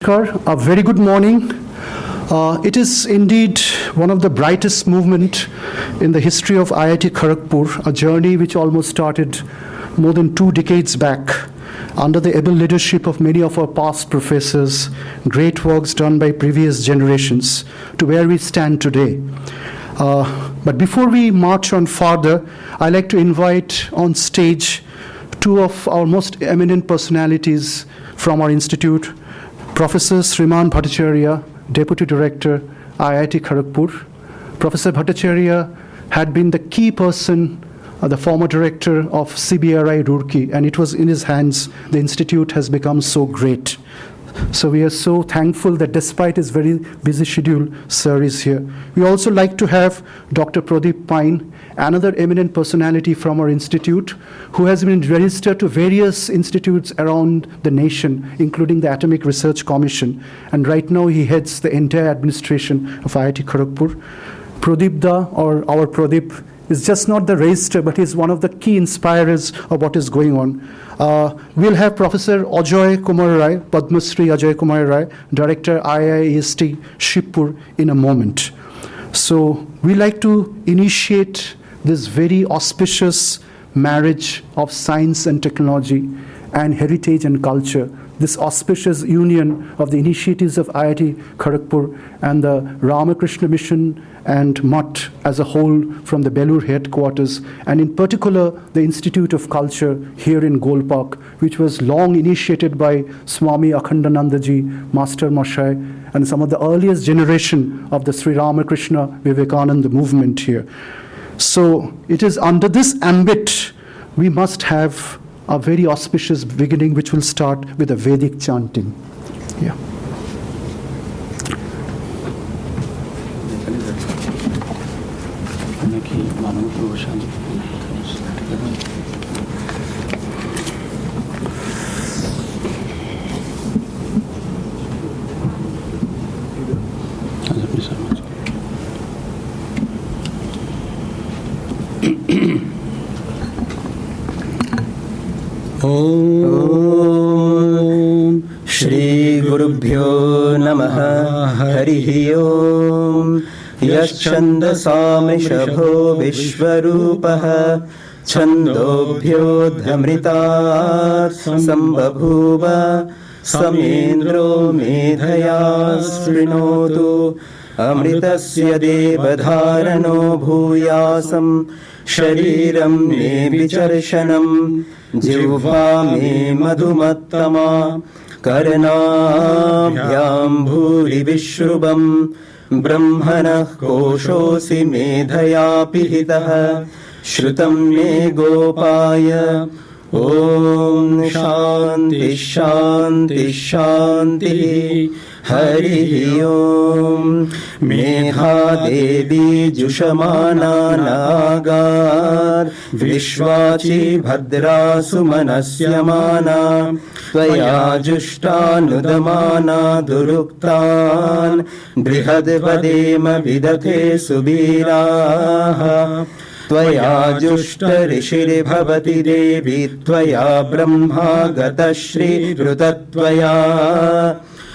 A very good morning. It is indeed one of the brightest movement in the history of IIT Kharagpur, a journey which almost started more than 2 decades back under the able leadership of many of our past professors, great works done by previous generations to where we stand today. But before we march on further, I'd like to invite on stage 2 of our most eminent personalities from our institute, Professor Sriman Bhattacharya, Deputy Director, IIT Kharagpur. Professor Bhattacharya had been the key person, the former director of CBRI Roorkee, and it was in his hands the institute has become so great. So we are so thankful that despite his very busy schedule, sir is here. We also like to have Dr. Pradeep Pine, another eminent personality from our institute, who has been registered to various institutes around the nation, including the Atomic Research Commission. And right now he heads the entire administration of IIT Kharagpur. Pradeep Da, or our Pradeep, is just not the register, but he's one of the key inspirers of what is going on. We'll have Professor Ajoy Kumar Rai, Padma Shri Ajoy Kumar Rai, Director IIST Shibpur, in a moment. So we like to initiate this very auspicious marriage of science and technology and heritage and culture, this auspicious union of the initiatives of IIT Kharagpur and the Ramakrishna Mission and Mutt as a whole from the Belur headquarters, and in particular the Institute of Culture here in Golpark, which was long initiated by Swami Akhandanandaji, Master Mashai, and some of the earliest generation of the Sri Ramakrishna Vivekananda movement here. So it is under this ambit we must have a very auspicious beginning, which will start with a Vedic chanting. Yeah. Om Shri Gurubhyo Namaha Harihi Om Yaschandasamishabho Vishwarupaha Chandobhyo Dhamritat Sambhabhuva Samendro Medhaya Srinotu Amritasya Devadharano Bhuyasam Shariram me vicharshanam Jivva me madhumattama Karnabhyam bhuri vishrubam Brahmanah koshosi medhaya pihitah Shrutam me gopaya Om Shanti Shanti Shanti Harihi Om Medha Devi Jushamana Nagar Vishwachi Bhadra Sumanasyamana Tvaya Jushta Nudamana Duruktan Brihadvadema Vidate Subiraha Tvaya Jushta Rishiri Bhavati Devi Tvaya Brahma Gata Shri Rutatvaya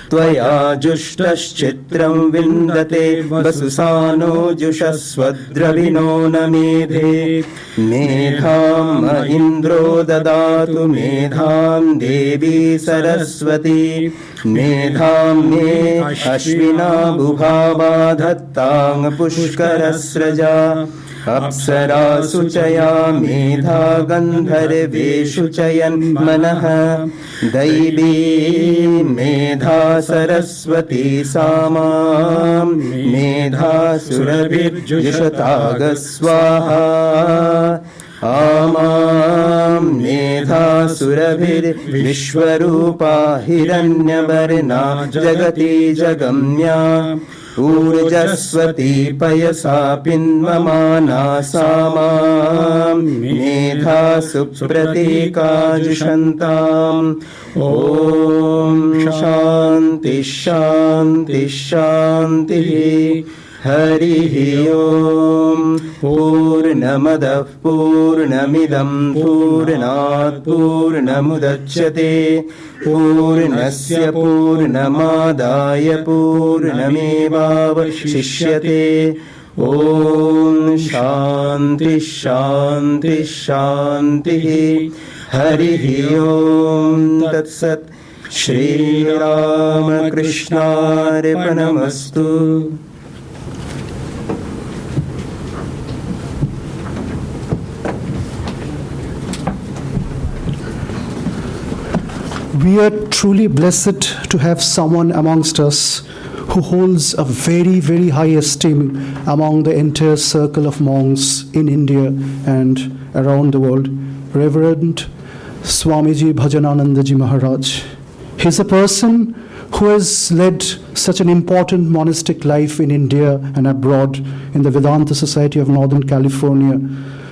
Tvaya Jushtaschitram Vindate Vasusano Jushasvadravino Namedhe Medham Mahindro Dadatu Medham Devi Saraswati Medham Me Ashvina Bhubhava Dhattang Pushkarasraja Apsara Suchaya Medha Gandharveshu Chayan Manaha Daivi Medha Saraswati Samam Medha Surabhir Jushataga Swaha Amam Medha Surabhir Vishwarupa Hiranyavarna Jagati Jagamya Urjaswati Payasa Pinvamana Samam Medha Supratika Jushantam Om Shanti Shanti Shanti Harihi Om. Purnamadah Purnamidam Purnat Purnamudachyate Purnasya Purnamadaya Purnamevavashishyate. Om Shanti Shanti Shanti. Harihi Om Tat Sat. Shri Ram Krishna Arpanamastu. We are truly blessed to have someone amongst us who holds a very, very high esteem among the entire circle of monks in India and around the world, Reverend Swamiji Bhajananandaji Maharaj. He's a person who has led such an important monastic life in India and abroad in the Vedanta Society of Northern California,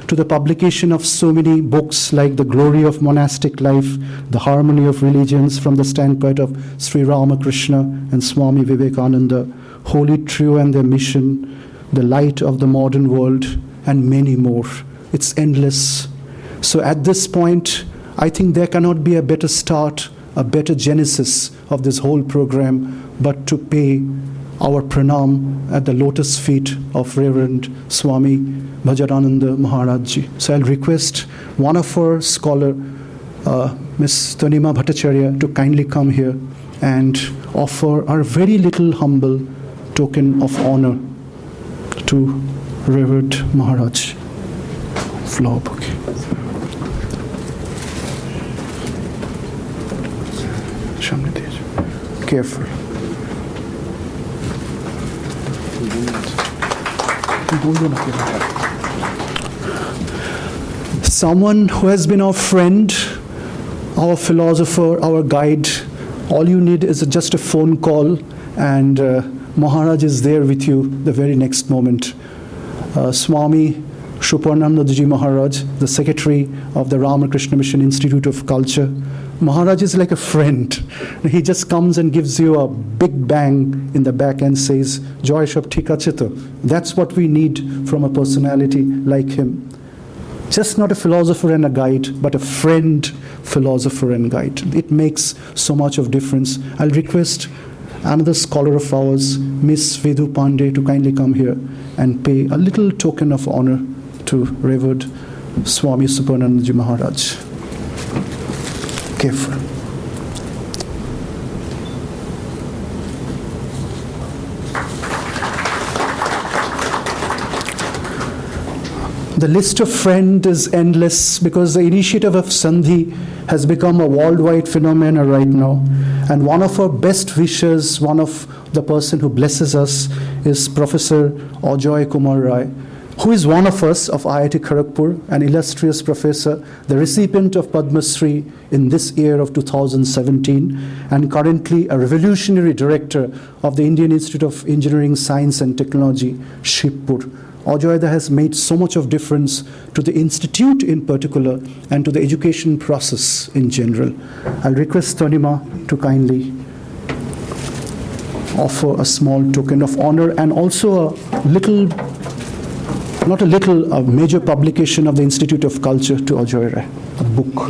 to the publication of so many books like The Glory of Monastic Life, The Harmony of Religions from the standpoint of Sri Ramakrishna and Swami Vivekananda, Holy Trio and their mission, The Light of the Modern World, and many more. It's endless. So at this point, I think there cannot be a better start, a better genesis of this whole program, but to pay our pranam at the lotus feet of Reverend Swami Bhajanananda Maharaj Ji. So I'll request one of our scholar, Miss Tanima Bhattacharya, to kindly come here and offer our very little humble token of honor to Reverend Maharaj. Flower bouquet. Careful. Someone who has been our friend, our philosopher, our guide. All you need is just a phone call, and Maharaj is there with you the very next moment. Swami Shubhanandaji Maharaj, the secretary of the Ramakrishna Mission Institute of Culture. Maharaj is like a friend. He just comes and gives you a big bang in the back and says, Joy Shab Thik ache to. That's what we need from a personality like him. Just not a philosopher and a guide, but a friend, philosopher and guide. It makes so much of difference. I'll request another scholar of ours, Miss Vidhu Pandey, to kindly come here and pay a little token of honor to Revered Swami Supernandaji Maharaj. Careful. The list of friends is endless because the initiative of Sandhi has become a worldwide phenomenon right now. And one of our best wishers, one of the person who blesses us, is Professor Ajoy Kumar Rai, who is one of us of IIT Kharagpur, an illustrious professor, the recipient of Padma Shri in this year of 2017, and currently a revolutionary director of the Indian Institute of Engineering, Science and Technology, Shibpur. Ajoy has made so much of difference to the institute in particular and to the education process in general. I'll request Tanima to kindly offer a small token of honor and also a little, not a little, a major publication of the Institute of Culture to Ajoy Rai, a book.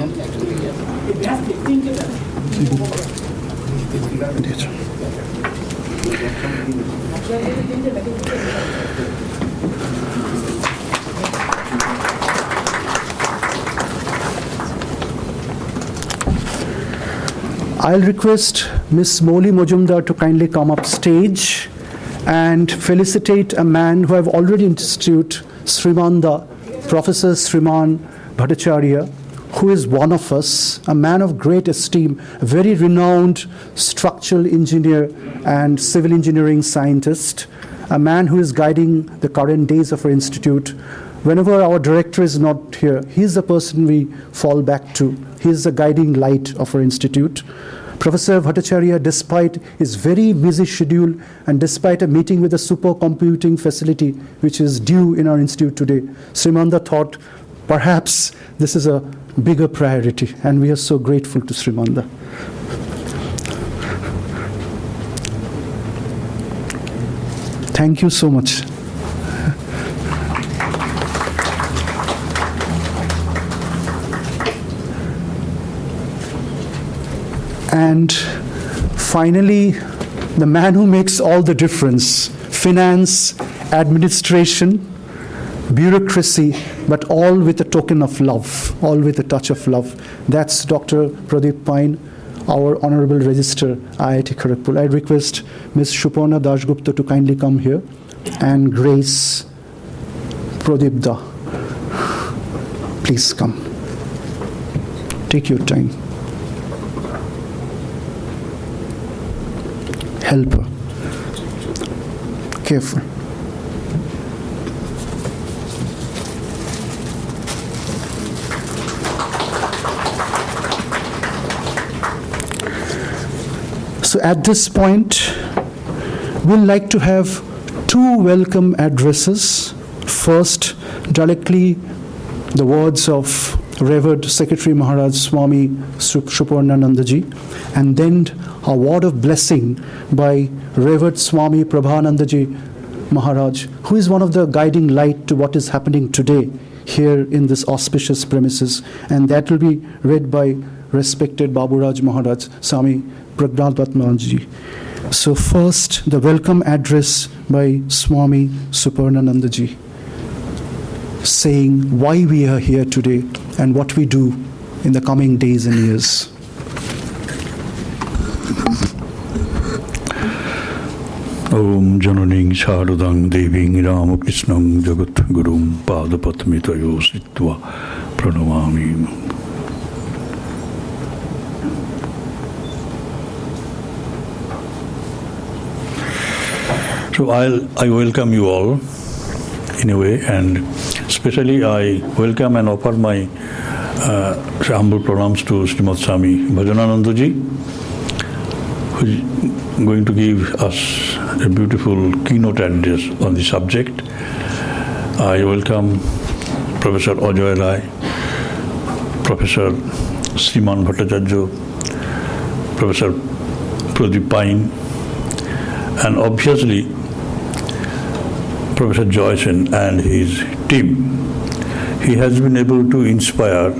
I'll request Miss Moli Mojumdar to kindly come up stage and felicitate a man who I've already introduced, Srimanda, Professor Sriman Bhattacharya, who is one of us, a man of great esteem, a very renowned structural engineer and civil engineering scientist, a man who is guiding the current days of our institute. Whenever our director is not here, he's the person we fall back to. He's the guiding light of our institute. Professor Bhattacharya, despite his very busy schedule and despite a meeting with a supercomputing facility which is due in our institute today, Srimanda thought perhaps this is a bigger priority, and we are so grateful to Srimanda. Thank you so much. And finally, the man who makes all the difference: finance, administration, bureaucracy, but all with a token of love, all with a touch of love. That's Dr. Pradeep Pine, our Honorable Register, IIT Kharagpur. I request Ms. Shuparna Dasgupta to kindly come here, and Grace Pradeep Da. Please come. Take your time. Help her. Careful. So at this point, we'd like to have two welcome addresses. First, directly the words of Revered Secretary Maharaj Swami Shuparnanandaji, and then a word of blessing by Revered Swami Prabhanandaji Maharaj, who is one of the guiding light to what is happening today here in this auspicious premises. And that will be read by respected Baburaj Maharaj, Swami Pragnatmatmaji. So first, the welcome address by Swami Suparnanandaji, saying why we are here today and what we do in the coming days and years. Om Jananing Sharadang Deving Ramakrishnam Jagat Gurum Padapatmitayo Sitva Pranamami. So I welcome you all in a way, and especially I welcome and offer my humble pranams to Srimad Swami Bhajananandaji, who is going to give us a beautiful keynote address on the subject. I welcome Professor Ajoy Rai, Professor Sriman Bhattacharya, Professor Pradeep Pine, and obviously Professor Joyson and his team. He has been able to inspire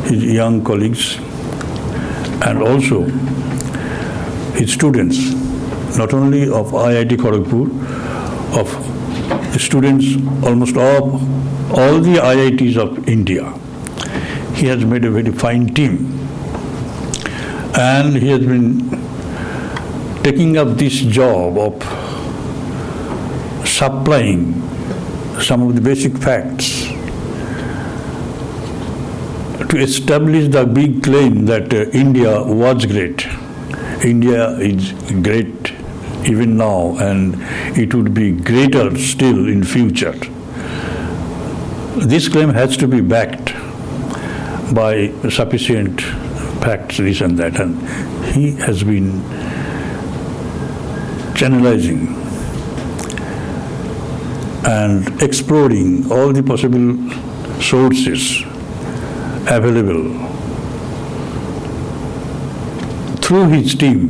his young colleagues and also his students, not only of IIT Kharagpur, of students almost of all the IITs of India. He has made a very fine team, and he has been taking up this job of supplying some of the basic facts to establish the big claim that India was great. India is great even now, and it would be greater still in future. This claim has to be backed by sufficient facts, this and that, and he has been channelizing and exploring all the possible sources available through his team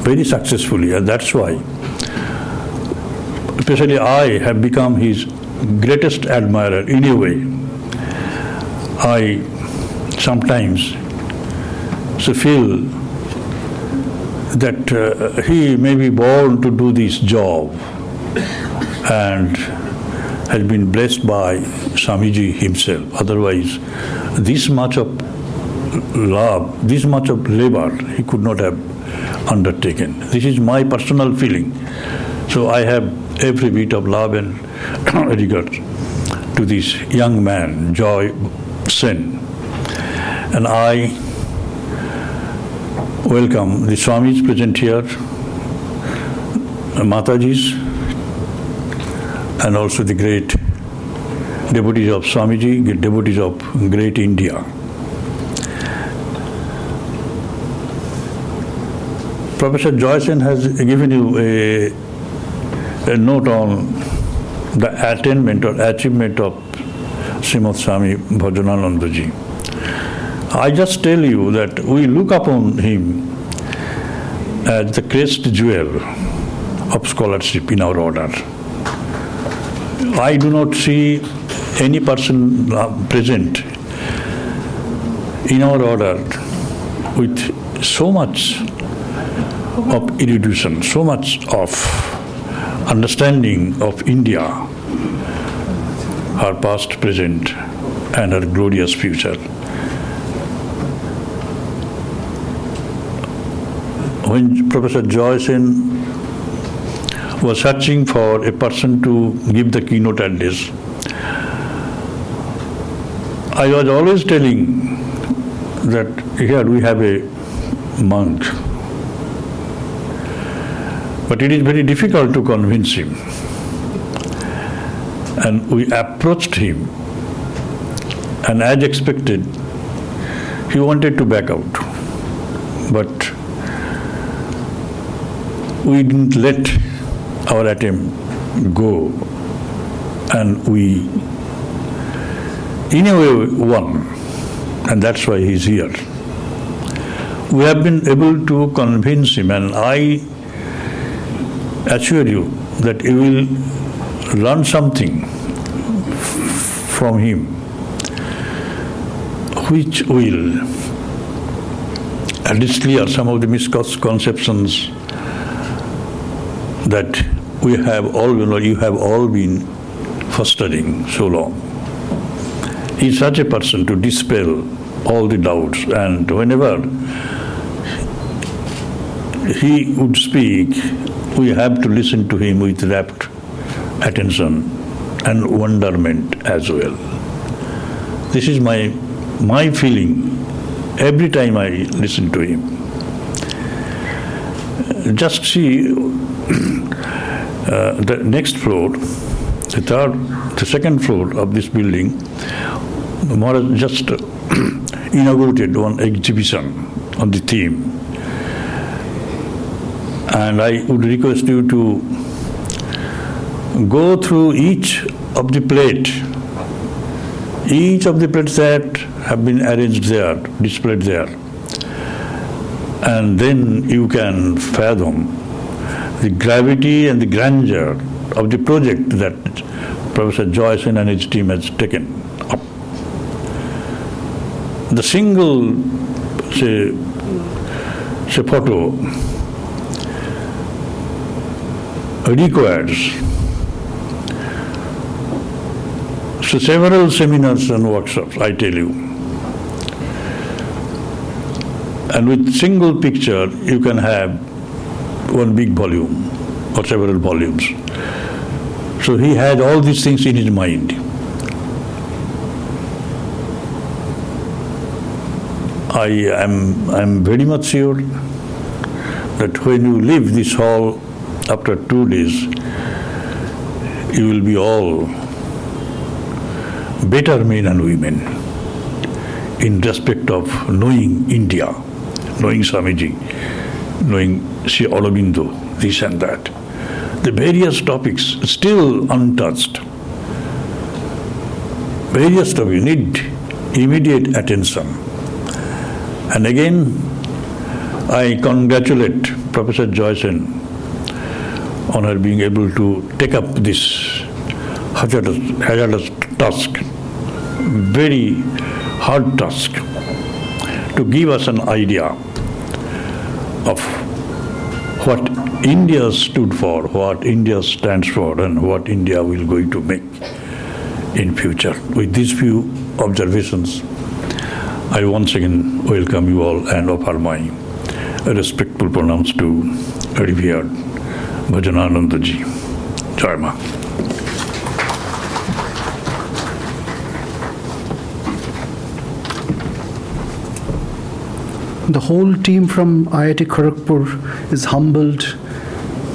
very successfully, and that's why especially I have become his greatest admirer in a way. I sometimes feel that he may be born to do this job and has been blessed by Swamiji himself. Otherwise, this much of love, this much of labor, he could not have undertaken. This is my personal feeling. So I have every bit of love and regard to this young man, Joy Sen. And I welcome the Swamis present here, Matajis, and also the great devotees of Swamiji, devotees of great India. Professor Joyson has given you a note on the attainment or achievement of Srimad Swami Bhajananandaji. I just tell you that we look upon him as the crest jewel of scholarship in our order. I do not see any person present in our order with so much of erudition, so much of understanding of India, her past, present, and her glorious future. When Professor Joyson was searching for a person to give the keynote address, I was always telling that here we have a monk, but it is very difficult to convince him. And we approached him, and as expected, he wanted to back out. But we didn't let our attempt go, and we, in a way, won. And that's why he's here. We have been able to convince him, and I assure you that you will learn something from him which will at least clear some of the misconceptions that we have all, you have all been fostering so long. He is such a person to dispel all the doubts, and whenever he would speak, we have to listen to him with rapt attention and wonderment as well. This is my feeling every time I listen to him. Just see the next floor, the second floor of this building. Maharaj just inaugurated one exhibition on the theme. And I would request you to go through each of the plates that have been arranged there, displayed there. And then you can fathom the gravity and the grandeur of the project that Professor Joyson and his team has taken up. The single, say photo requires several seminars and workshops, I tell you. And with single picture, you can have one big volume or several volumes. So he had all these things in his mind. I am very much sure that when you leave this hall after 2 days, you will be all better men and women in respect of knowing India, knowing Swamiji, knowing Sri Aurobindo, this and that. The various topics still untouched. Various topics need immediate attention. And again, I congratulate Professor Joyson on her being able to take up this hazardous task, very hard task, to give us an idea of what India stood for, what India stands for, and what India will going to make in future. With these few observations, I once again welcome you all and offer my respectful pronouns to revered Bhajanananda ji. Jai Ma. The whole team from IIT Kharagpur is humbled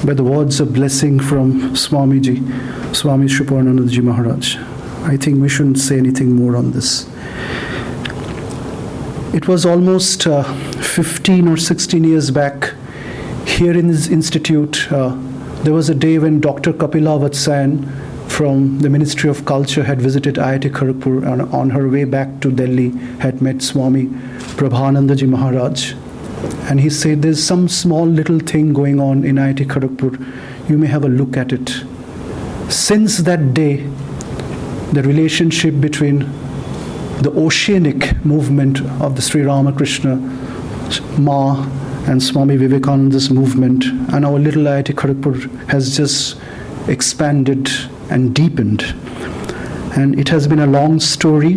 by the words of blessing from Swamiji, Swami Shriparanandaji Ji Maharaj. I think we shouldn't say anything more on this. It was almost 15 or 16 years back, here in this institute, there was a day when Dr. Kapila Vatsayan from the Ministry of Culture had visited IIT Kharagpur, and on her way back to Delhi had met Swami Prabhananda Ji Maharaj. And he said, there's some small little thing going on in IIT Kharagpur. You may have a look at it. Since that day, the relationship between the oceanic movement of the Sri Ramakrishna Ma and Swami Vivekananda's movement and our little IIT Kharagpur has just expanded and deepened. And it has been a long story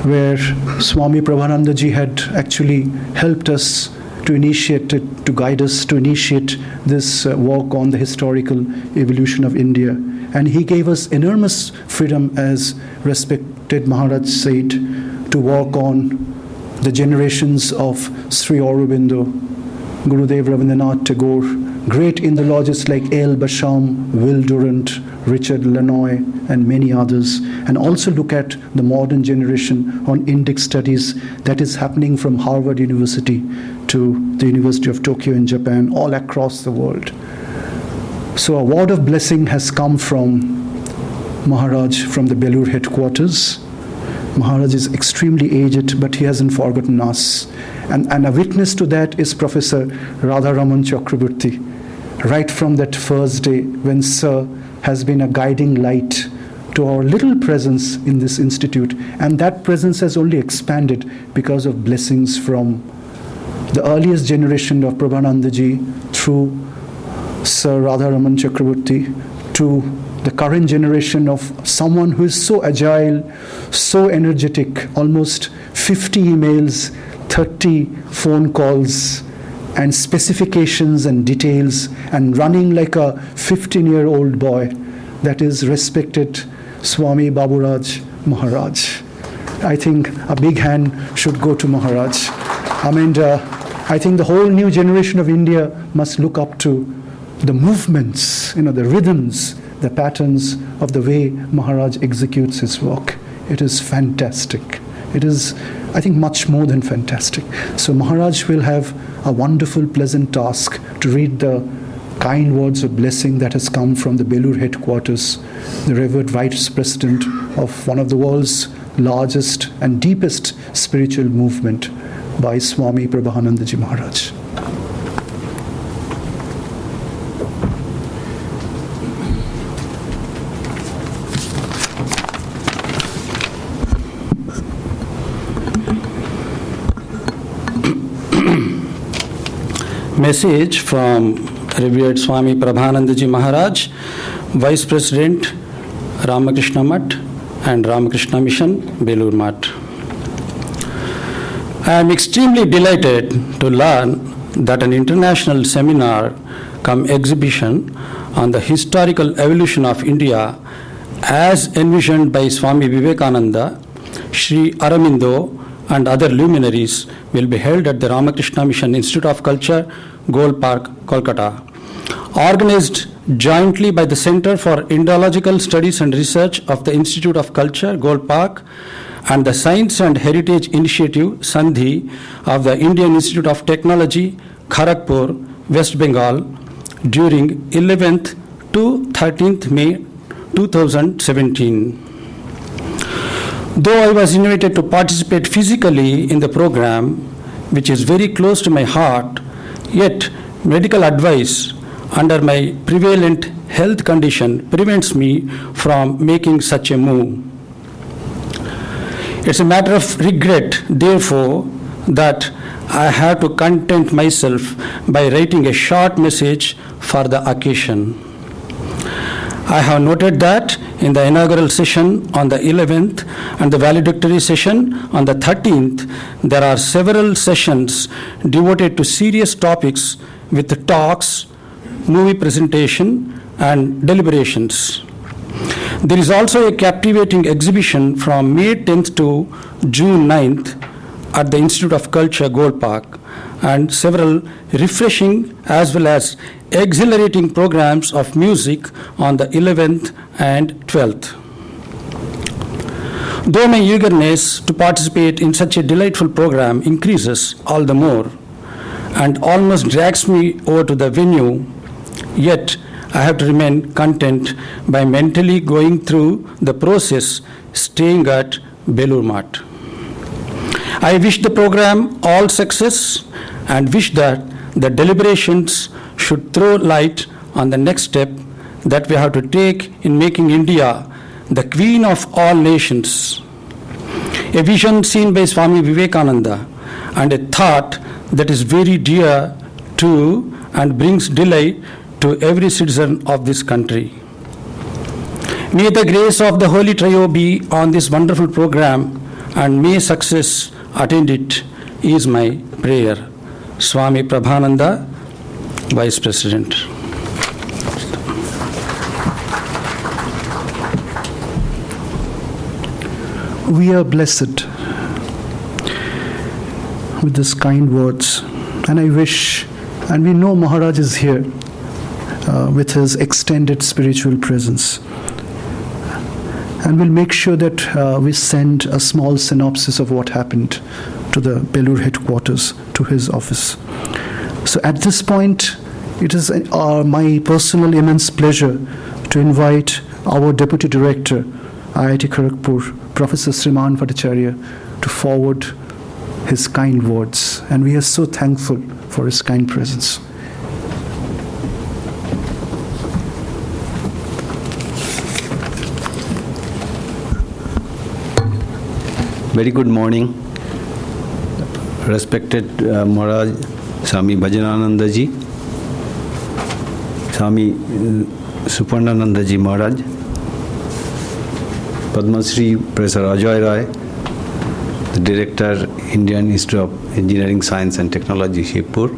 where Swami Prabhananda ji had actually helped us to initiate it, to guide us to initiate this work on the historical evolution of India. And he gave us enormous freedom, as respected Maharaj said, to work on the generations of Sri Aurobindo, Gurudev Rabindranath Tagore, great Indologists like A. L. Basham, Will Durant, Richard Lanoy, and many others, and also look at the modern generation on Indic studies that is happening from Harvard University to the University of Tokyo in Japan, all across the world. So a word of blessing has come from Maharaj from the Belur headquarters. Maharaj is extremely aged, but he hasn't forgotten us. And a witness to that is Professor Radharaman Chakraborty. Right from that first day when Sir has been a guiding light to our little presence in this institute. And that presence has only expanded because of blessings from the earliest generation of Prabhanandaji through Sir Radharaman Chakraborty to the current generation of someone who is so agile, so energetic, almost 50 emails, 30 phone calls, and specifications and details, and running like a 15-year-old boy. That is respected Swami Baburaj Maharaj. I think a big hand should go to Maharaj. I think the whole new generation of India must look up to the movements, the rhythms, the patterns of the way Maharaj executes his work. It is fantastic. It is, I think, much more than fantastic. So Maharaj will have a wonderful, pleasant task to read the kind words of blessing that has come from the Belur headquarters, the revered Vice President of one of the world's largest and deepest spiritual movement by Swami Prabhanandaji Maharaj. Message from revered Swami Prabhanandaji Maharaj, Vice President, Ramakrishna Math and Ramakrishna Mission, Belur Math. I am extremely delighted to learn that an international seminar cum exhibition on the historical evolution of India as envisioned by Swami Vivekananda, Sri Aurobindo and other luminaries will be held at the Ramakrishna Mission Institute of Culture, Gol Park, Kolkata. Organized jointly by the Center for Indological Studies and Research of the Institute of Culture, Gol Park, and the Science and Heritage Initiative, Sandhi, of the Indian Institute of Technology, Kharagpur, West Bengal, during 11th to 13th May 2017. Though I was invited to participate physically in the program, which is very close to my heart, yet medical advice under my prevalent health condition prevents me from making such a move. It's a matter of regret, therefore, that I have to content myself by writing a short message for the occasion. I have noted that in the inaugural session on the 11th and the valedictory session on the 13th, there are several sessions devoted to serious topics with talks, movie presentation, and deliberations. There is also a captivating exhibition from May 10th to June 9th at the Institute of Culture, Gold Park, and several refreshing as well as exhilarating programs of music on the 11th and 12th. Though my eagerness to participate in such a delightful program increases all the more and almost drags me over to the venue, yet I have to remain content by mentally going through the process staying at Belur Math. I wish the program all success and wish that the deliberations should throw light on the next step that we have to take in making India the queen of all nations. A vision seen by Swami Vivekananda and a thought that is very dear to and brings delight to every citizen of this country. May the grace of the Holy Trio be on this wonderful program and may success attend it is my prayer. Swami Prabhananda, Vice President. We are blessed with these kind words, and I wish, and we know Maharaj is here with his extended spiritual presence, and we'll make sure that we send a small synopsis of what happened to the Belur headquarters, to his office. So at this point, it is my personal immense pleasure to invite our Deputy Director, IIT Kharagpur, Professor Sriman Bhattacharya, to forward his kind words. And we are so thankful for his kind presence. Very good morning, respected Maharaj Swami Bhajanananda ji, Swami Suparnananda ji Maharaj, Padma Shri Professor Ajoy Roy, the Director, Indian Institute of Engineering, Science and Technology, Shibpur,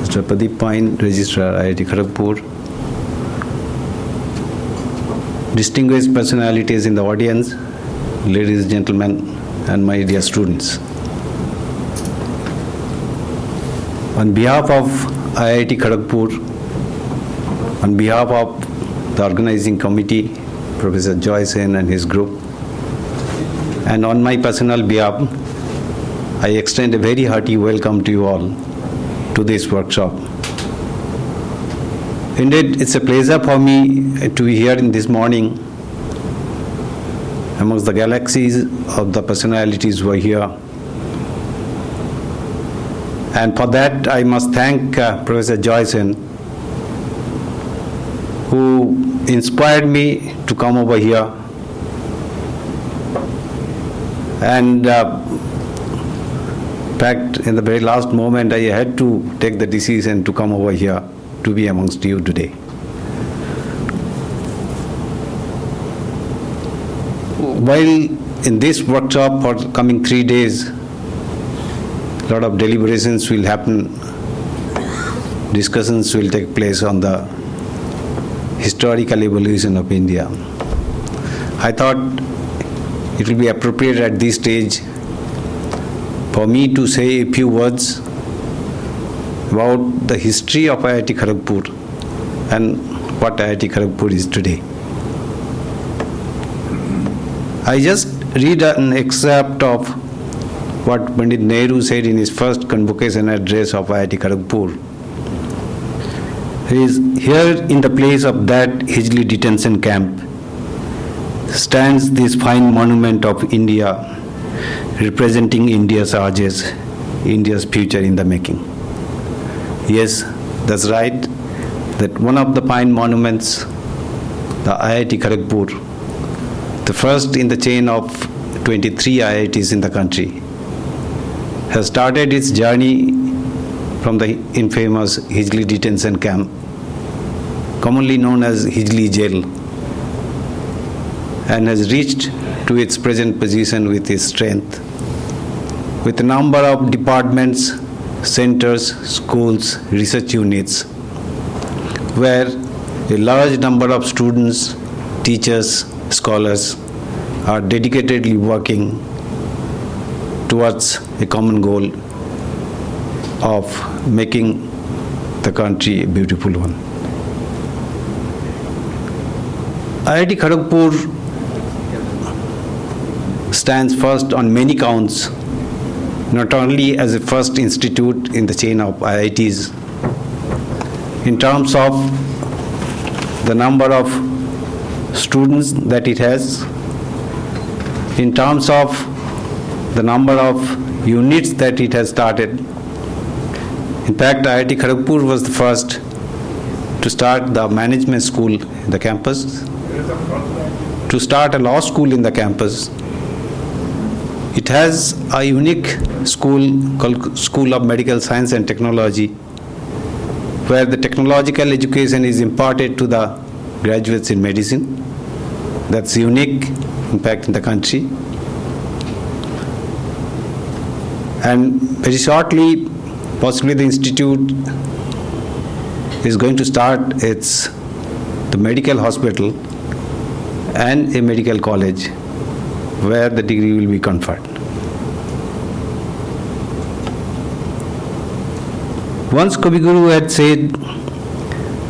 Mr. Pradeep Pine, Registrar, IIT Kharagpur, distinguished personalities in the audience, ladies and gentlemen, and my dear students. On behalf of IIT Kharagpur, on behalf of the organizing committee, Professor Joy Sen and his group, and on my personal behalf, I extend a very hearty welcome to you all to this workshop. Indeed, it's a pleasure for me to be here in this morning amongst the galaxies of the personalities who are here. And for that, I must thank Professor Joy Sen, who inspired me to come over here. And in fact, in the very last moment, I had to take the decision to come over here to be amongst you today. While in this workshop for the coming 3 days, a lot of deliberations will happen, discussions will take place on the historical evolution of India. I thought it will be appropriate at this stage for me to say a few words about the history of IIT Kharagpur and what IIT Kharagpur is today. I just read an excerpt of what Pandit Nehru said in his first convocation address of IIT Kharagpur. He is here in the place of that Hijli detention camp stands this fine monument of India, representing India's urges, India's future in the making. Yes, that's right, that one of the fine monuments, the IIT Kharagpur, the first in the chain of 23 IITs in the country, has started its journey from the infamous Hijli detention camp, commonly known as Hijli jail, and has reached to its present position with its strength, with a number of departments, centers, schools, research units, where a large number of students, teachers, scholars are dedicatedly working towards a common goal of making the country a beautiful one. IIT Kharagpur stands first on many counts, not only as a first institute in the chain of IITs, in terms of the number of students that it has, in terms of the number of units that it has started. In fact, IIT Kharagpur was the first to start the management school in the campus, to start a law school in the campus. It has a unique school called School of Medical Science and Technology, where the technological education is imparted to the graduates in medicine. That's unique, in fact, in the country. And very shortly, possibly the institute is going to start the medical hospital and a medical college where the degree will be conferred. Once Kaviguru had said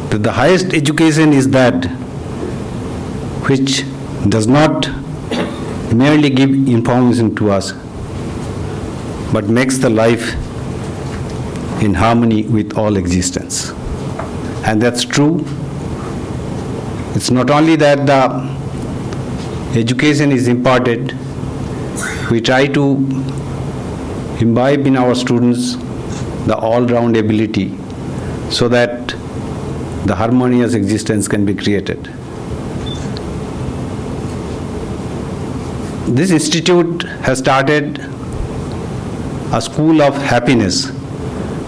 that the highest education is that which does not merely give information to us, but makes the life in harmony with all existence. And that's true. It's not only that the education is imparted, we try to imbibe in our students the all-round ability so that the harmonious existence can be created. This institute has started a school of happiness.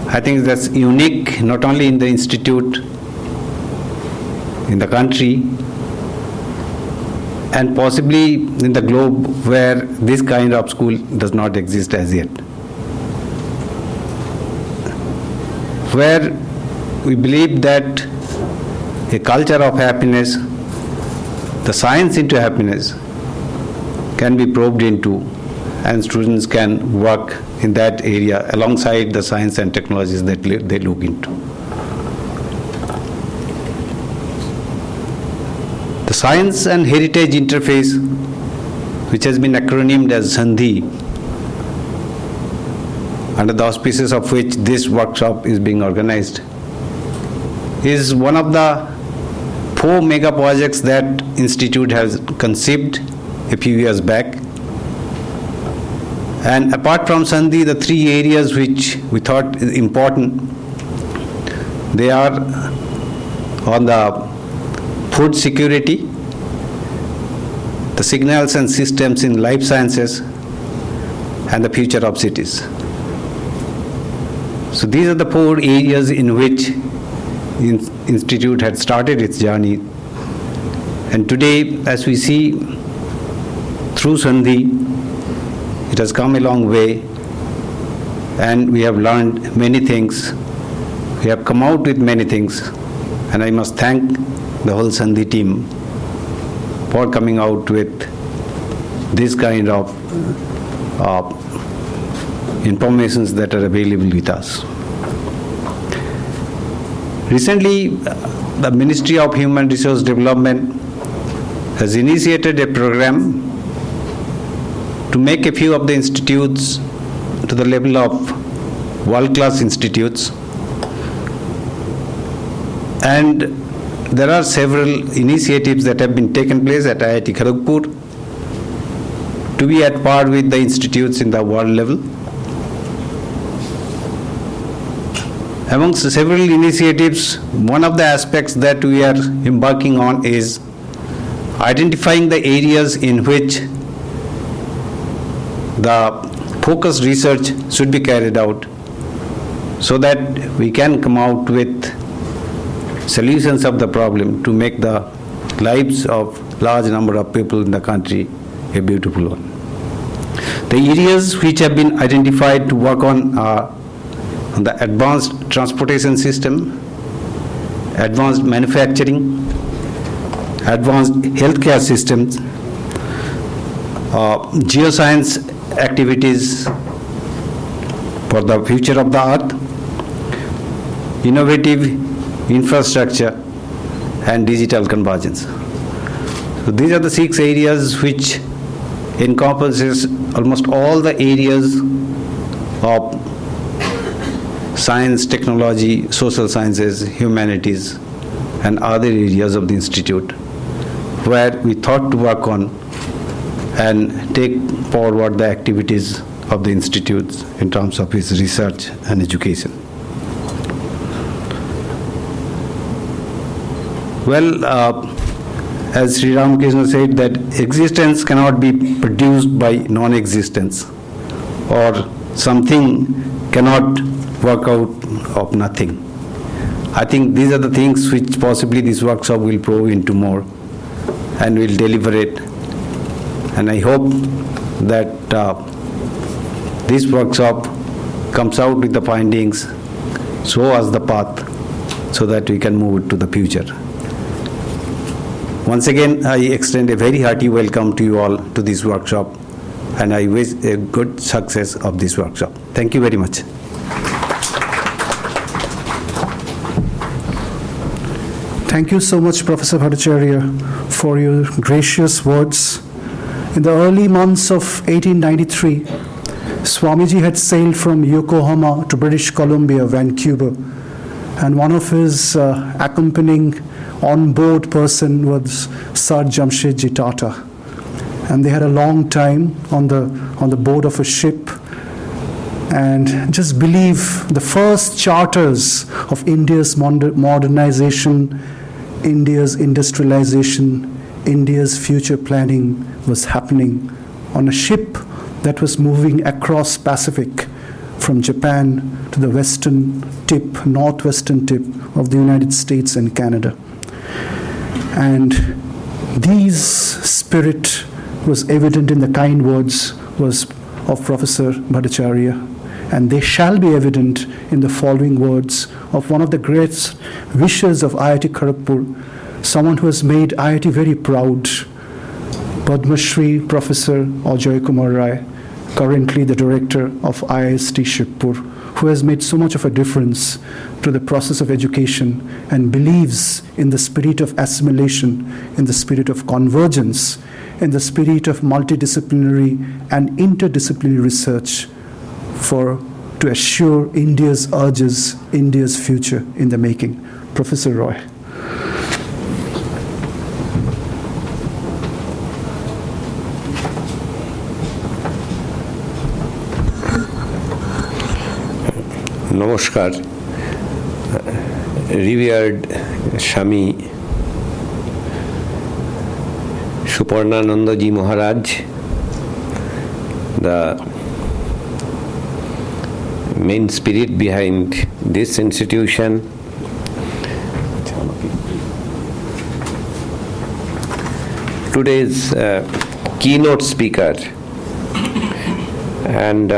I think that's unique not only in the institute, in the country, and possibly in the globe where this kind of school does not exist as yet. Where we believe that a culture of happiness, the science into happiness, can be probed into, and students can work in that area alongside the science and technologies that they look into. The Science and Heritage Interface, which has been acronymed as Sandhi, under the auspices of which this workshop is being organized, is one of the 4 mega projects that Institute has conceived a few years back. And apart from Sandhi, the 3 areas which we thought is important, they are on the food security, the signals and systems in life sciences, and the future of cities. So these are the 4 areas in which the Institute had started its journey. And today, as we see through Sandhi, it has come a long way, and we have learned many things. We have come out with many things, and I must thank the whole Sandhi team for coming out with this kind of informations that are available with us. Recently, the Ministry of Human Resource Development has initiated a program to make a few of the institutes to the level of world-class institutes. And there are several initiatives that have been taken place at IIT Kharagpur to be at par with the institutes in the world level. Amongst several initiatives, one of the aspects that we are embarking on is identifying the areas in which the focused research should be carried out so that we can come out with solutions of the problem to make the lives of large number of people in the country a beautiful one. The areas which have been identified to work on are on the advanced transportation system, advanced manufacturing, advanced healthcare systems, geoscience activities for the future of the earth, innovative infrastructure, and digital convergence. So these are the 6 areas which encompasses almost all the areas of science, technology, social sciences, humanities, and other areas of the institute where we thought to work on and take forward the activities of the institutes in terms of its research and education. Well, as Sri Ramakrishna said, that existence cannot be produced by non-existence, or something cannot work out of nothing. I think these are the things which possibly this workshop will probe into more and will deliver it. And I hope that this workshop comes out with the findings, show us the path so that we can move it to the future. Once again, I extend a very hearty welcome to you all to this workshop, and I wish a good success of this workshop. Thank you very much. Thank you so much, Professor Bhattacharya, for your gracious words. In the early months of 1893, Swamiji had sailed from Yokohama to British Columbia, Vancouver, and one of his accompanying on-board person was Sir Jamshedji Tata. And they had a long time on the board of a ship. And just believe the first charters of India's modernization, India's industrialization, India's future planning was happening on a ship that was moving across Pacific from Japan to the northwestern tip of the United States and Canada. And these spirit was evident in the kind words of Professor Bhattacharya, and they shall be evident in the following words of one of the great wishers of IIT Kharagpur, someone who has made IIT very proud, Padma Shri Professor Ajay Kumar Rai, currently the director of IIST Shivpur, who has made so much of a difference to the process of education and believes in the spirit of assimilation, in the spirit of convergence, in the spirit of multidisciplinary and interdisciplinary research to assure India's urges, India's future in the making. Professor Roy. Namaskar, revered Swami Suparnananda Ji Maharaj, the main spirit behind this institution, today's keynote speaker, and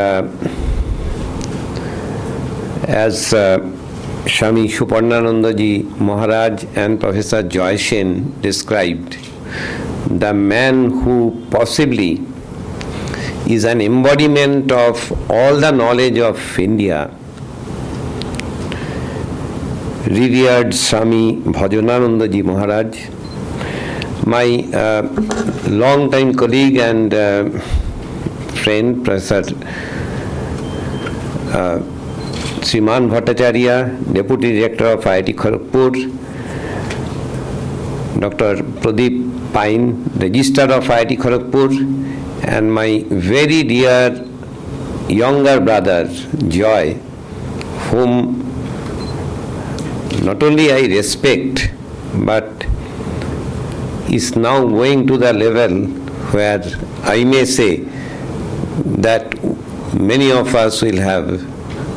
as Swami Suparnananda Ji Maharaj and Professor Joy Sen described, the man who possibly is an embodiment of all the knowledge of India, revered Swami Bhajanananda Ji Maharaj, my long-time colleague and friend, Professor Sriman Bhattacharya, Deputy Director of IIT Kharagpur, Dr. Pradeep Pine, Registrar of IIT Kharagpur, and my very dear younger brother, Joy, whom not only I respect, but is now going to the level where I may say that many of us will have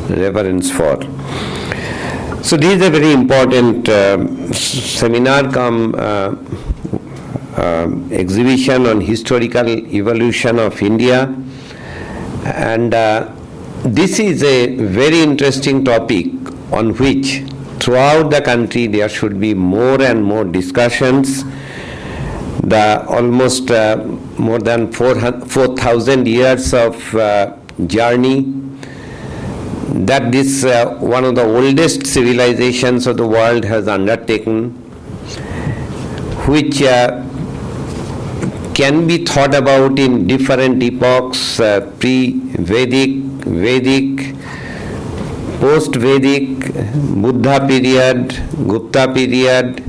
reverence for. So this is a very important seminar come exhibition on historical evolution of India, and this is a very interesting topic on which throughout the country there should be more and more discussions. The almost more than 4,000 years of journey that this one of the oldest civilizations of the world has undertaken, which can be thought about in different epochs, pre-Vedic, Vedic, post-Vedic, Buddha period, Gupta period,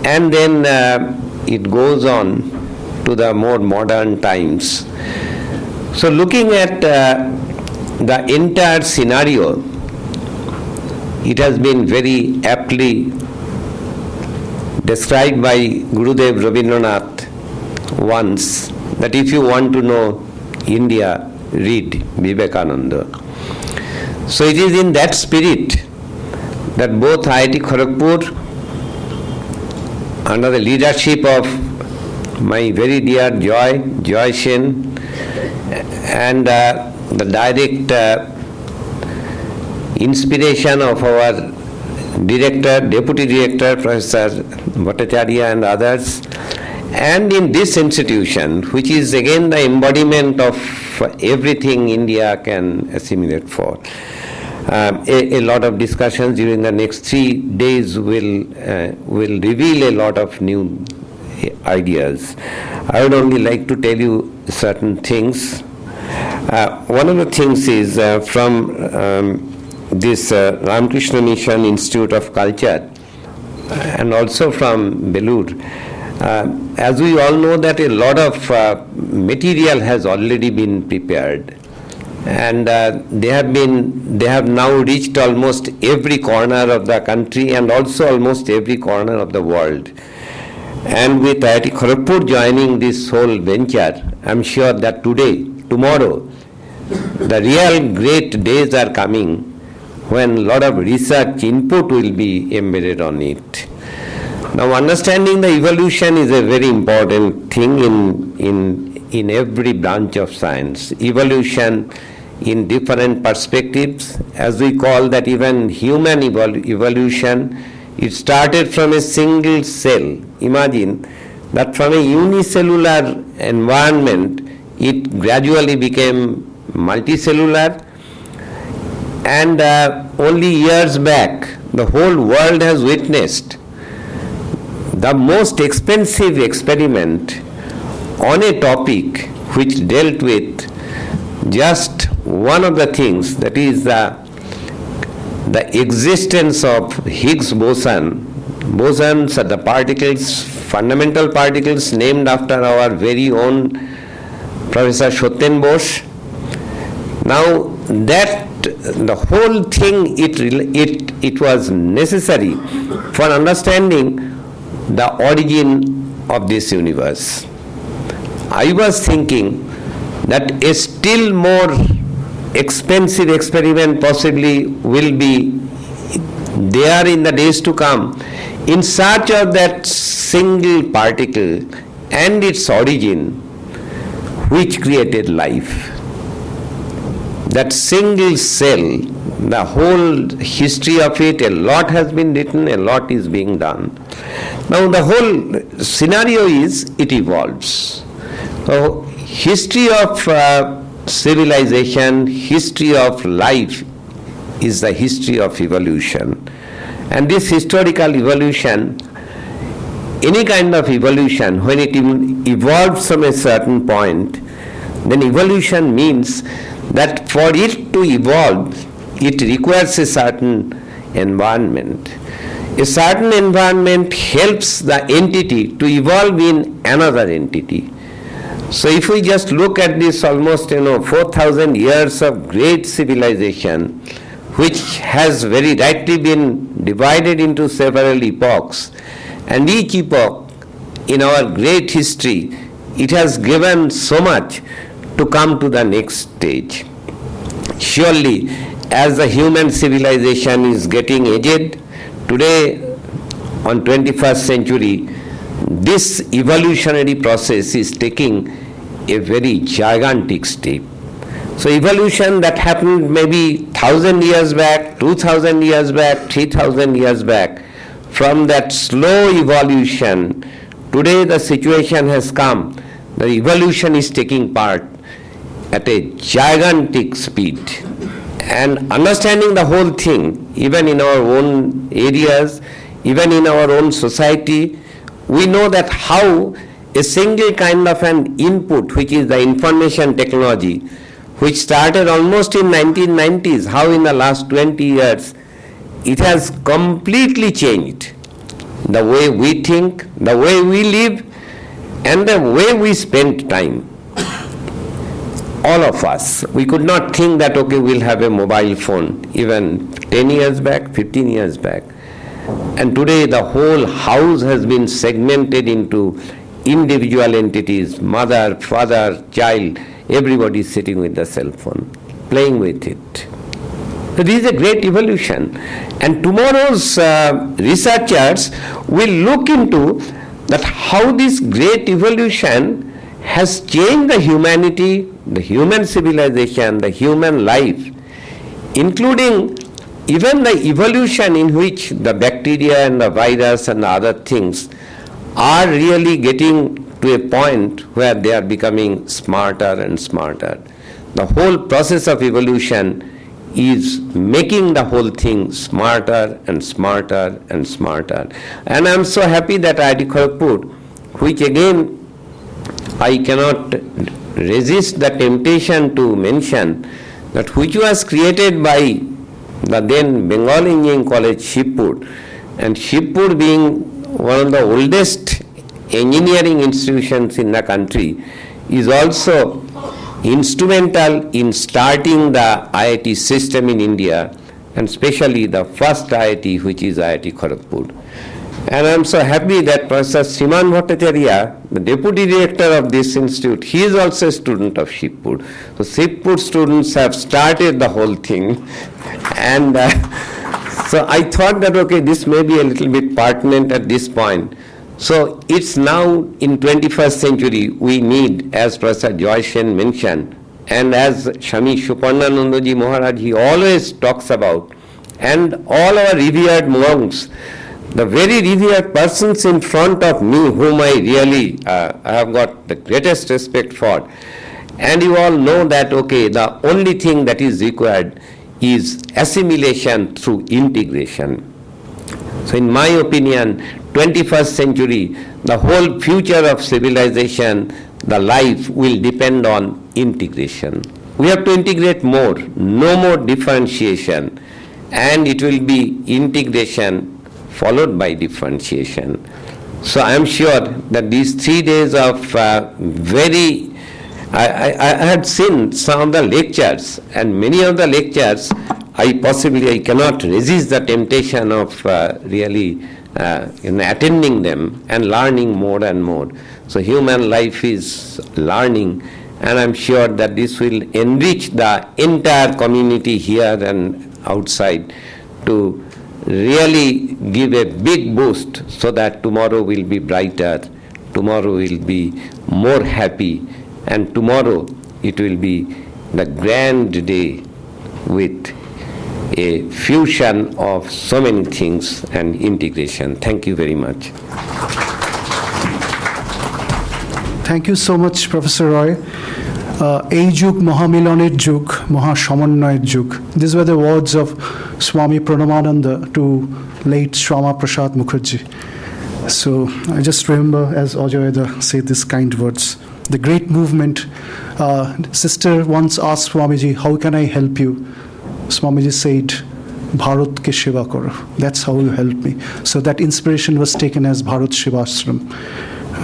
and then it goes on to the more modern times. So looking at the entire scenario, it has been very aptly described by Gurudev Rabindranath once, that if you want to know India, read Vivekananda. So it is in that spirit that both IIT Kharagpur, under the leadership of my very dear Joy Sen, and the direct inspiration of our Deputy Director, Professor Bhattacharya and others, and in this institution, which is again the embodiment of everything India can assimilate for. A lot of discussions during the next 3 days will reveal a lot of new ideas. I would only like to tell you certain things. One of the things is from this Ramakrishna Mission Institute of Culture and also from Belur. As we all know that a lot of material has already been prepared, and they have now reached almost every corner of the country and also almost every corner of the world. And with IIT Kharagpur joining this whole venture, I'm sure that tomorrow, the real great days are coming when a lot of research input will be embedded on it. Now, understanding the evolution is a very important thing in every branch of science. Evolution in different perspectives, as we call that even human evolution, it started from a single cell. Imagine that from a unicellular environment, it gradually became multicellular, and only years back, the whole world has witnessed the most expensive experiment on a topic which dealt with just one of the things, that is the existence of Higgs boson. Bosons are the particles, fundamental particles named after our very own Professor Satyen Bose. Now that the whole thing, it was necessary for understanding the origin of this universe. I was thinking that a still more expensive experiment possibly will be there in the days to come in search of that single particle and its origin which created life. That single cell, the whole history of it, a lot has been written, a lot is being done. Now the whole scenario is, it evolves. So history of civilization, history of life is the history of evolution. And this historical evolution, any kind of evolution, when it evolves from a certain point, then evolution means that for it to evolve, it requires a certain environment. A certain environment helps the entity to evolve in another entity. So if we just look at this almost 4,000 years of great civilization, which has very rightly been divided into several epochs, and each epoch in our great history, it has given so much to come to the next stage. Surely, as the human civilization is getting aged, today on 21st century, this evolutionary process is taking a very gigantic step. So evolution that happened maybe 1,000 years back, 2,000 years back, 3,000 years back, from that slow evolution, today the situation has come, the evolution is taking part at a gigantic speed. And understanding the whole thing, even in our own areas, even in our own society, we know that how a single kind of an input, which is the information technology, which started almost in 1990s, how in the last 20 years, it has completely changed the way we think, the way we live, and the way we spend time. all of us. We could not think that, okay, we'll have a mobile phone even 10 years back, 15 years back. And today the whole house has been segmented into individual entities, mother, father, child, everybody is sitting with the cell phone, playing with it. So this is a great evolution. And tomorrow's researchers will look into that how this great evolution has changed the humanity, the human civilization, the human life, including even the evolution in which the bacteria and the virus and the other things are really getting to a point where they are becoming smarter and smarter. The whole process of evolution is making the whole thing smarter and smarter and smarter. And I'm so happy that IIT Kharagpur, which again I cannot resist the temptation to mention, that which was created by the then Bengal Engineering College, Shibpur, and Shibpur being one of the oldest engineering institutions in the country, is also instrumental in starting the IIT system in India, and especially the first IIT, which is IIT Kharagpur. And I'm so happy that Professor Sriman Bhattacharya, the deputy director of this institute, he is also a student of Shibpur. So Shibpur students have started the whole thing. And so I thought that, okay, this may be a little bit pertinent at this point. So it's now in 21st century we need, as Professor Joy Sen mentioned, and as Swami Suparnanandaji Maharaj, he always talks about, and all our revered monks, the very revered persons in front of me, whom I really I have got the greatest respect for. And you all know that, okay, the only thing that is required is assimilation through integration. So in my opinion, 21st century, the whole future of civilization, the life will depend on integration. We have to integrate more, no more differentiation, and it will be integration followed by differentiation. So I am sure that these 3 days of I had seen some of the lectures, and many of the lectures I cannot resist the temptation of really attending them and learning more and more. So human life is learning, and I'm sure that this will enrich the entire community here and outside to really give a big boost so that tomorrow will be brighter, tomorrow will be more happy, and tomorrow it will be the grand day with a fusion of so many things and integration. Thank you very much. Thank you so much, Professor Roy. এই যুগ মহামিলনের যুগ, মহাসমন্বয়ের যুগ. These were the words of Swami Pranamananda to late Shama Prasad Mukherjee. So I just remember, as Ajoyeda said these kind words, the great movement. Sister once asked Swamiji, how can I help you? Swamiji said, Bharat ke Shiva karo. That's how you help me. So that inspiration was taken as Bharat Shivashram.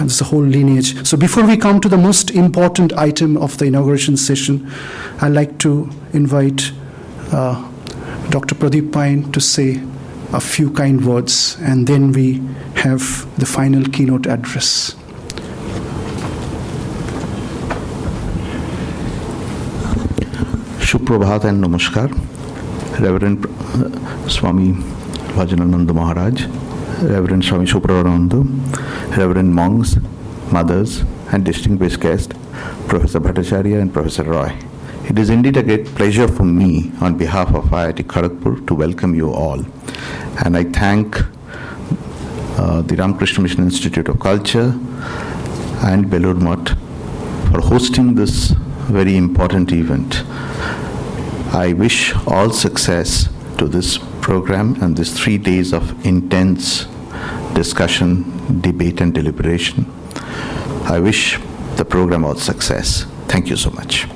It's a whole lineage. So before we come to the most important item of the inauguration session, I'd like to invite Dr. Pradeep Pine to say a few kind words, and then we have the final keynote address. Suprabhat and Namaskar, Reverend Swami Vajanananda Maharaj, Reverend Swami Suprarananda, Reverend monks, mothers, and distinguished guests, Professor Bhattacharya and Professor Roy. It is indeed a great pleasure for me, on behalf of IIT Kharagpur, to welcome you all. And I thank the Ramakrishna Mission Institute of Culture and Belur Math for hosting this very important event. I wish all success to this program and these 3 days of intense discussion, debate, and deliberation. I wish the program all success. Thank you so much.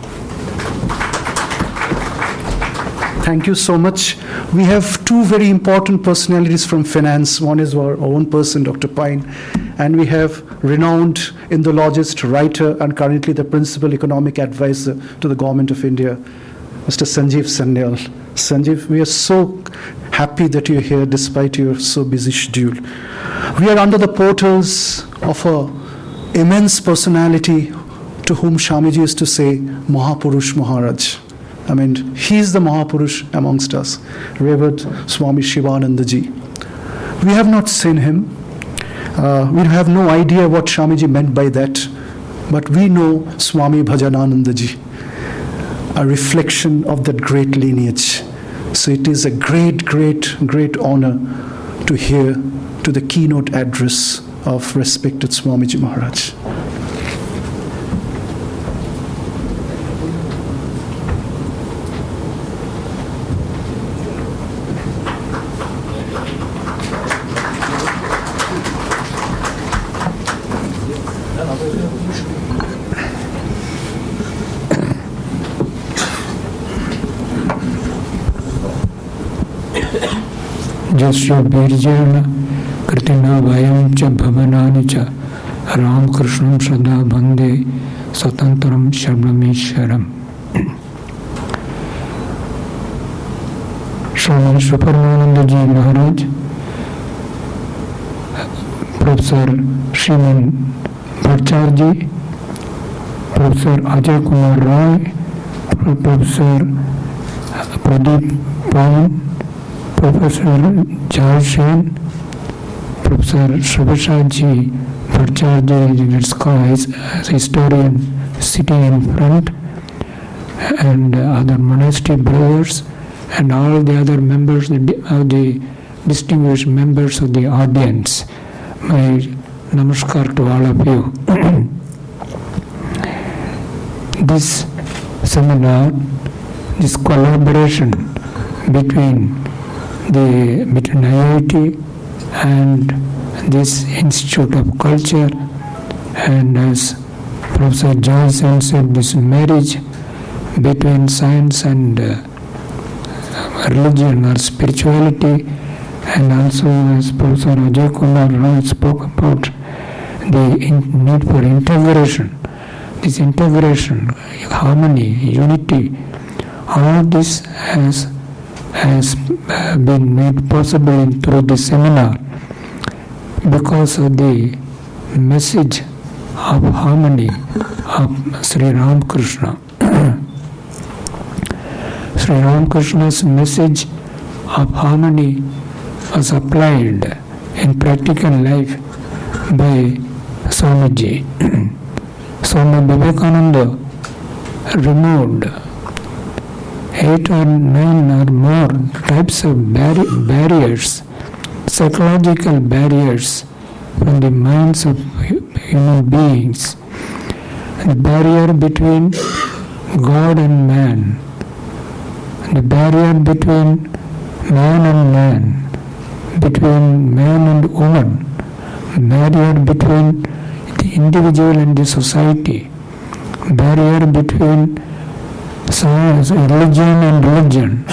Thank you so much. We have two very important personalities from finance. One is our own person, Dr. Pine, and we have renowned Indologist, writer, and currently the principal economic advisor to the Government of India, Mr. Sanjeev Sanyal. Sanjeev, we are so happy that you're here despite your so busy schedule. We are under the portals of an immense personality to whom Swamiji used to say, Mahapurush Maharaj. I mean, he is the Mahapurush amongst us, Revered Swami Shivanandaji. We have not seen him. We have no idea what Swamiji meant by that, but we know Swami Bhajananandaji, a reflection of that great lineage. So it is a great, great, great honor to hear to the keynote address of respected Swamiji Maharaj. जस्य बीर्जेण कृतिना वयं च भवनानि च रामकृष्णं सदा वन्दे स्वतन्त्रं शरणमीश्वरम्. Swami Suparmanand ji Maharaj, professor Shriman Bhattacharya ji, professor Ajay Kumar Rai, professor Pradeep Pyne, Professor Jarshen, Professor Shabashadji Bhattacharya in its skies as historian sitting in front, and other monastery brothers and all the other members of the distinguished members of the audience. My namaskar to all of you. This seminar, this collaboration between IIT and this Institute of Culture, and as Professor Johnson said, this marriage between science and religion or spirituality, and also as Professor Ajay Kumar Roy spoke about the need for integration, this integration, harmony, unity, all this has been made possible through this seminar because of the message of harmony of Sri Ramakrishna. Sri Ramakrishna's message of harmony was applied in practical life by Swamiji. Swami Vivekananda removed 8 or 9 or more types of barriers, psychological barriers from the minds of human beings. The barrier between God and man, the barrier between man and man, between man and woman, barrier between the individual and the society, barrier between science, religion and religion,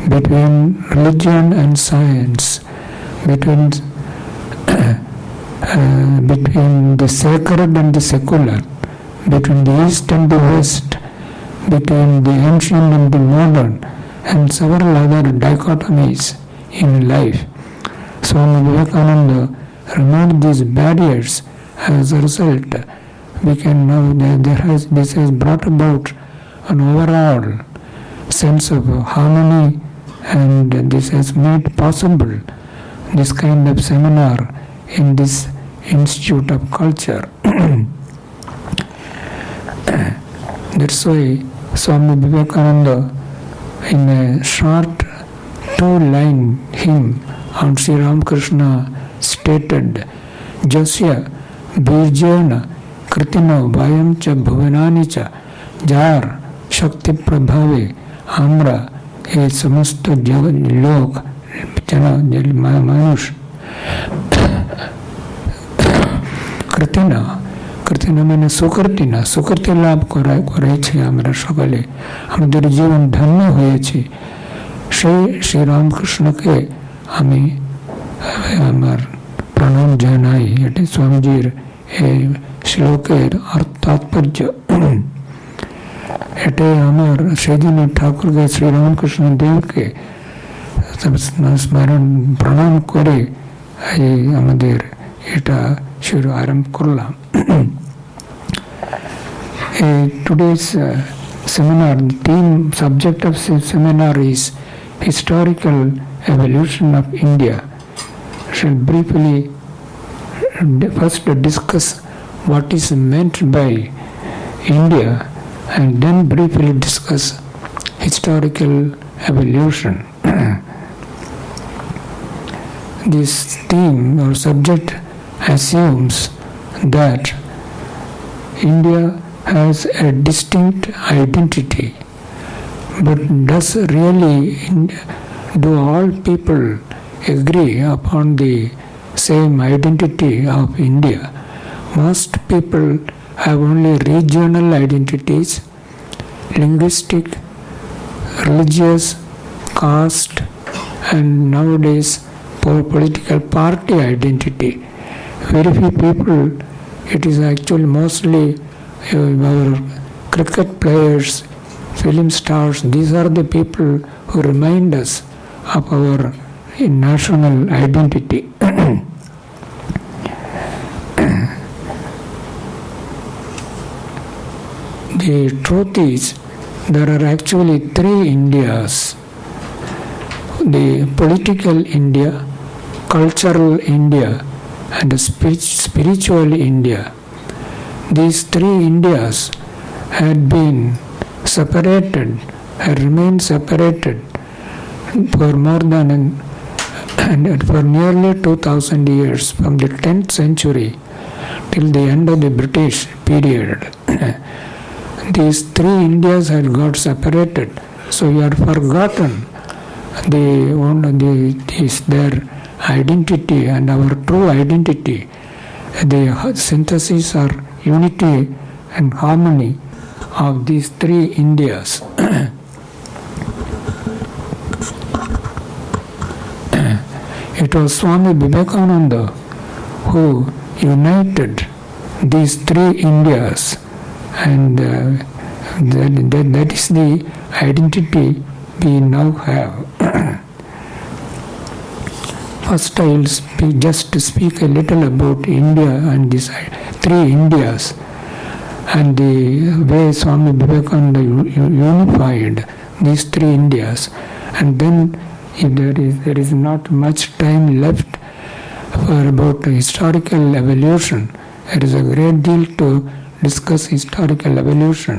between religion and science, between the sacred and the secular, between the East and the West, between the ancient and the modern, and several other dichotomies in life. Swami Vivekananda removed these barriers. As a result, we can know that this has brought about an overall sense of harmony, and this has made possible this kind of seminar in this Institute of Culture. That's why Swami Vivekananda, in a short 2-line hymn on Sri Ramakrishna, stated, Jasya Birjena Kritina Vayam Cha Bhuvanani Cha Jar Shakti Prabhave Amra E Samasta Lok Jana Manush Kritina মানে সুকৃতি না, সুকৃতি লাভ করাইছে আমরা সকলে, আমাদের জীবন ধন্য হয়েছে। সেই শ্রীরামকৃষ্ণকে আমি আমার প্রণাম জানাই। এটি স্বামীজির এই শ্লোকের তাৎপর্য। এটাই আমার সেই জন্য ঠাকুরকে শ্রীরামকৃষ্ণ দেবকে স্মরণ প্রণাম করে এই আমাদের এটা শুরু আরম্ভ করলাম। Today's seminar, the theme subject of seminar is historical evolution of India. I shall briefly first discuss what is meant by India and then briefly discuss historical evolution. This theme or subject assumes that India has a distinct identity, but does really do all people agree upon the same identity of India? Most people have only regional identities, linguistic, religious, caste, and nowadays political party identity. Very few people, it is actually mostly our cricket players, film stars, these are the people who remind us of our national identity. The truth is, there are actually three Indias: the political India, cultural India, and the spiritual India. These three Indias had been separated, had remained separated for more than for nearly 2000 years, from the 10th century till the end of the British period. These three Indias had got separated, so we had forgotten their identity and our true identity. The synthesis or unity and harmony of these three Indias. It was Swami Vivekananda who united these three Indias, and that is the identity we now have. First, I will speak a little about India and these three Indias and the way Swami Vivekananda unified these three Indias. And then, if there is not much time left for about historical evolution, there is a great deal to discuss historical evolution.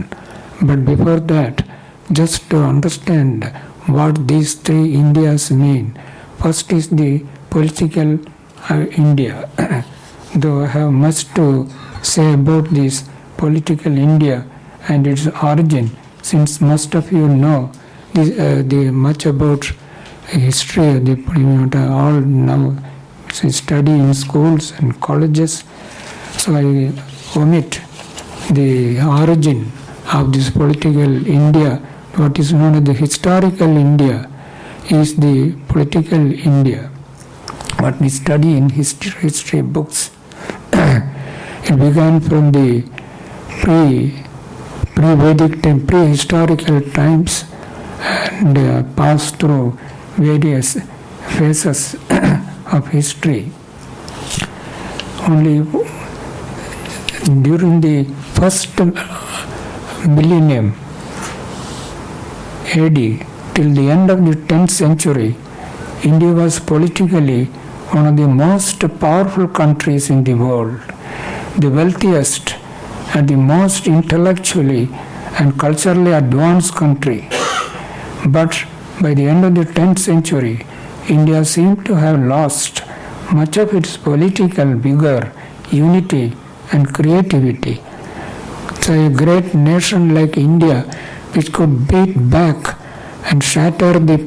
But before that, just to understand what these three Indias mean, first is the political India. Though I have much to say about this political India and its origin, since most of you know much about history, all now study in schools and colleges, so I omit the origin of this political India. What is known as the historical India is the political India, what we study in history books. It began from the pre-Vedic time, prehistorical times, and passed through various phases of history. Only during the first millennium AD till the end of the 10th century, India was politically one of the most powerful countries in the world, the wealthiest and the most intellectually and culturally advanced country. But by the end of the 10th century, India seemed to have lost much of its political vigor, unity, and creativity. So a great nation like India, which could beat back and shatter the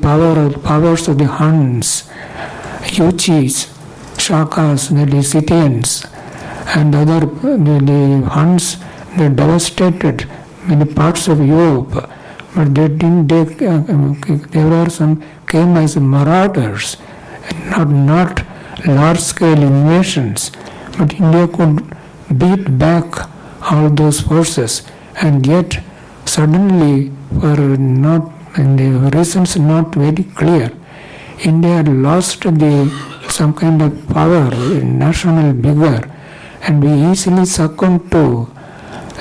powers of the Huns, Yuchis, Shakas, the Scythians, and other the Huns, they devastated many parts of Europe, but there were some came as marauders, not large-scale invasions, but India could beat back all those forces, and yet suddenly, for not the reasons not very clear, India had lost some kind of power, national vigor, and we easily succumbed to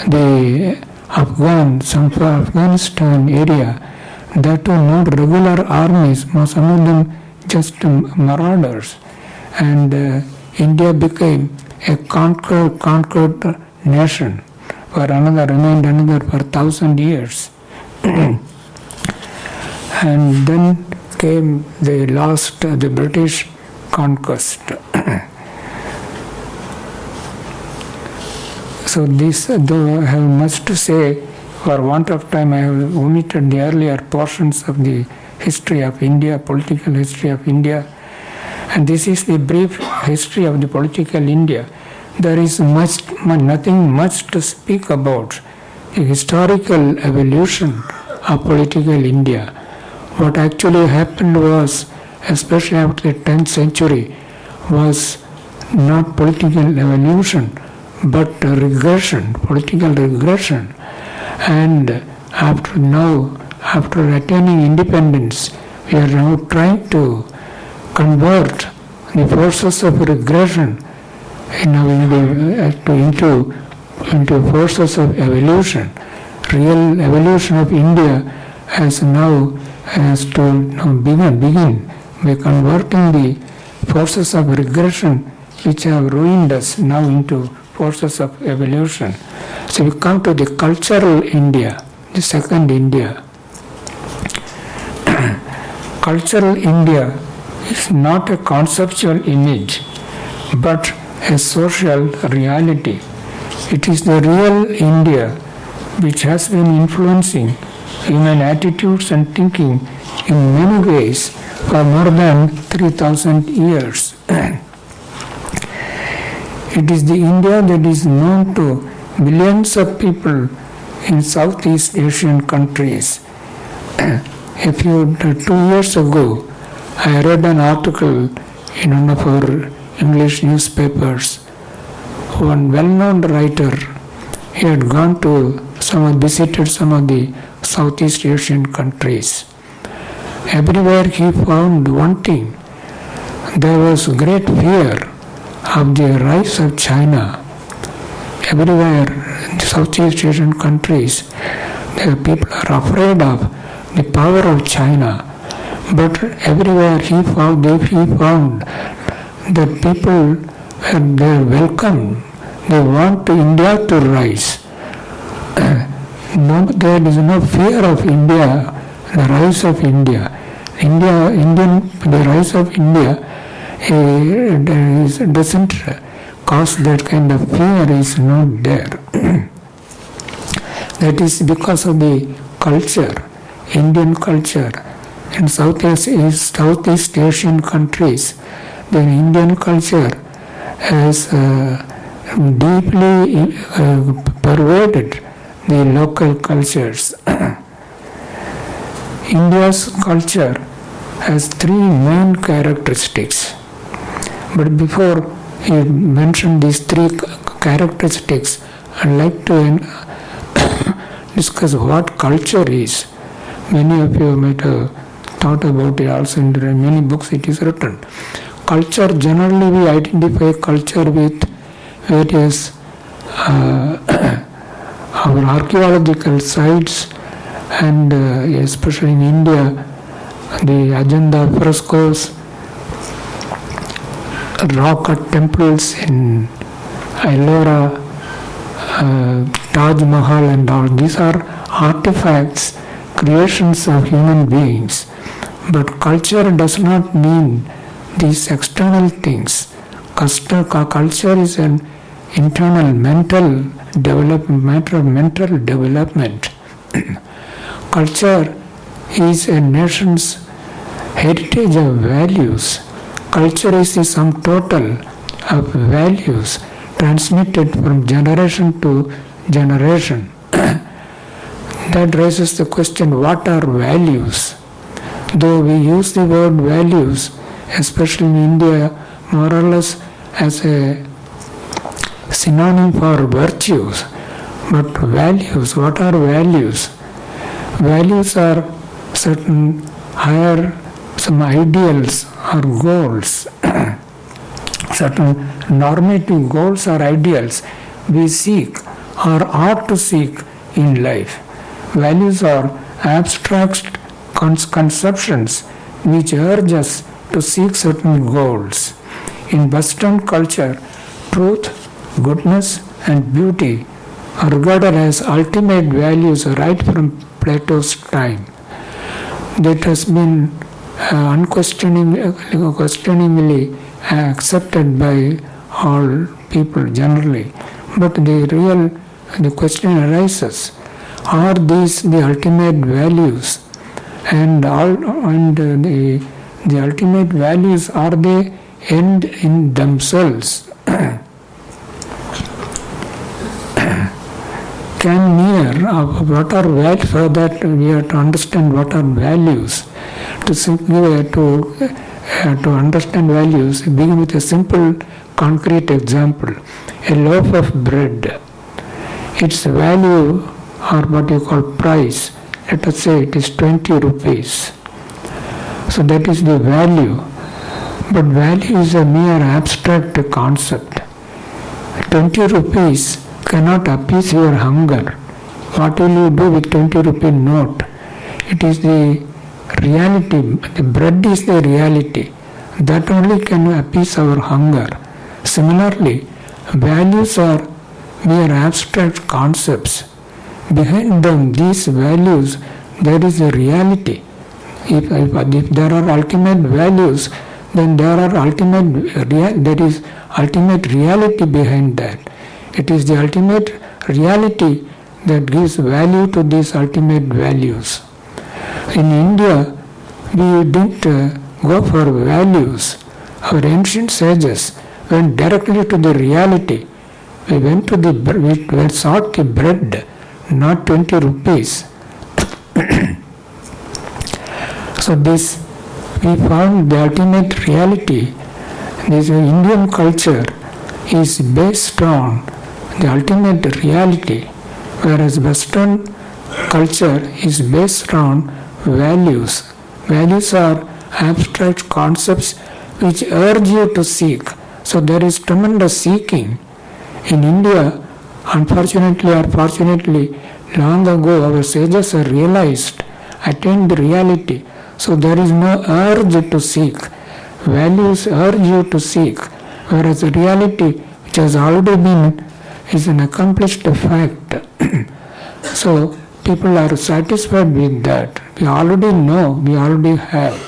the Afghanistan area. That were not regular armies, some of them just marauders, and India became a conquered nation remained another for 1,000 years. And then came the British conquest. So this, though I have much to say, for want of time I have omitted the earlier portions of the history of India, political history of India. And this is the brief history of the political India. There is nothing much to speak about the historical evolution of political India. What actually happened was, especially after the 10th century, was not political evolution, but regression, political regression. And after attaining independence, we are now trying to convert the forces of regression into forces of evolution. Real evolution of India has to begin by converting the forces of regression which have ruined us now into forces of evolution. So we come to the cultural India, the second India. Cultural India is not a conceptual image, but a social reality. It is the real India which has been influencing human attitudes and thinking in many ways for more than 3,000 years. It is the India that is known to millions of people in Southeast Asian countries. 2 years ago, I read an article in one of our English newspapers. One well-known writer, he had visited some of the Southeast Asian countries. Everywhere he found one thing. There was great fear of the rise of China. Everywhere in the Southeast Asian countries, the people are afraid of the power of China. But everywhere he found that people are welcome. They want India to rise. There is no fear of India, the rise of India. The rise of India doesn't cause that kind of fear, is not there. That is because of the culture, Indian culture. In Southeast Asian countries, the Indian culture has deeply pervaded the local cultures. India's culture has three main characteristics. But before you mention these three characteristics, I'd like to discuss what culture is. Many of you might have thought about it also. In many books it is written. Culture, generally we identify culture with various our archaeological sites, and especially in India, the Ajanta frescoes, rock-cut temples in Ellora, Taj Mahal, and all. These are artifacts, creations of human beings. But culture does not mean these external things. Culture is an internal mental development, matter of mental development. Culture is a nation's heritage of values. Culture is the sum total of values transmitted from generation to generation. That raises the question, what are values? Though we use the word values, especially in India, more or less as a synonym for virtues. But values, what are values? Values are certain higher, some ideals or goals, certain normative goals or ideals we seek or ought to seek in life. Values are abstract conceptions which urge us to seek certain goals. In Western culture, truth, goodness, and beauty are regarded as ultimate values right from Plato's time. That has been unquestioningly accepted by all people generally. But the question arises: are these the ultimate values? And the ultimate values, are they end in themselves? Can what are values? For that we have to understand what are values. To understand values, begin with a simple, concrete example. A loaf of bread. Its value, or what you call price, let us say it is 20 rupees. So that is the value. But value is a mere abstract concept. 20 rupees cannot appease your hunger. What will you do with 20 rupee note? It is the reality. The bread is the reality. That only can appease our hunger. Similarly, values are mere abstract concepts. Behind them, these values, there is a reality. If there are ultimate values, then there is ultimate reality behind that. It is the ultimate reality that gives value to these ultimate values. In India, we didn't go for values. Our ancient sages went directly to the reality. We sought the bread, not 20 rupees. So this, we found the ultimate reality. This Indian culture is based on the ultimate reality, whereas Western culture is based on values. Values are abstract concepts which urge you to seek. So there is tremendous seeking. In India, unfortunately or fortunately, long ago our sages have realized, attained the reality. So there is no urge to seek. Values urge you to seek, whereas the reality which has already been is an accomplished fact. So people are satisfied with that. We already know, we already have.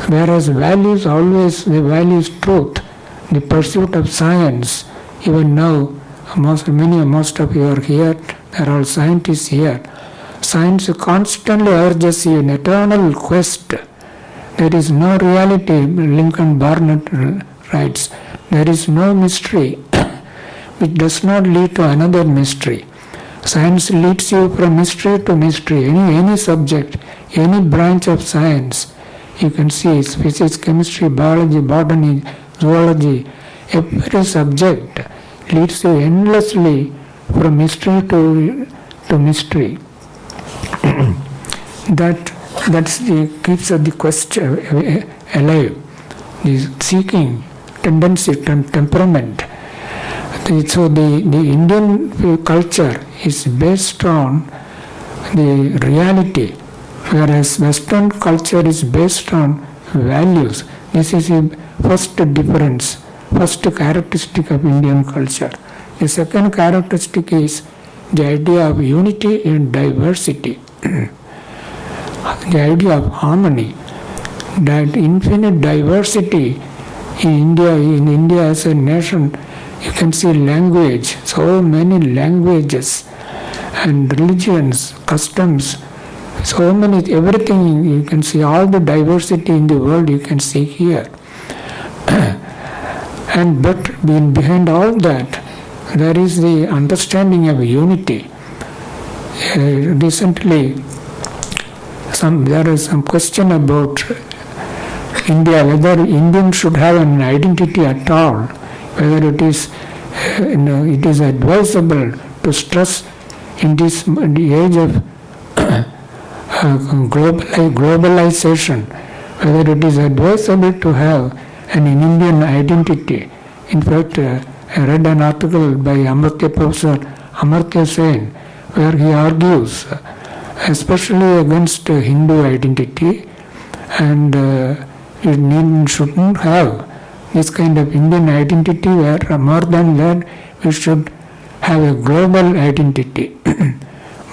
Whereas values always, the value is truth, the pursuit of science. Even now, most of you are here, there are scientists here. Science constantly urges you an eternal quest. There is no reality, Lincoln Barnett writes. There is no mystery which does not lead to another mystery. Science leads you from mystery to mystery. Any subject, any branch of science, you can see it's physics, chemistry, biology, botany, zoology. Every subject leads you endlessly from mystery to mystery. That's keeps the quest alive. The seeking tendency, temperament. So the Indian culture is based on the reality, whereas Western culture is based on values. This is the first difference, first characteristic of Indian culture. The second characteristic is the idea of unity and diversity, the idea of harmony, that infinite diversity in India as a nation. You can see language, so many languages and religions, customs, so many, everything. You can see all the diversity in the world you can see here. But behind all that, there is the understanding of unity. Recently, there is some question about India, whether Indians should have an identity at all, whether it is it is advisable to stress in this age of globalization, whether it is advisable to have an Indian identity. In fact, I read an article by Professor Amartya Sen, where he argues, especially against Hindu identity, and we shouldn't have this kind of Indian identity, where more than that we should have a global identity.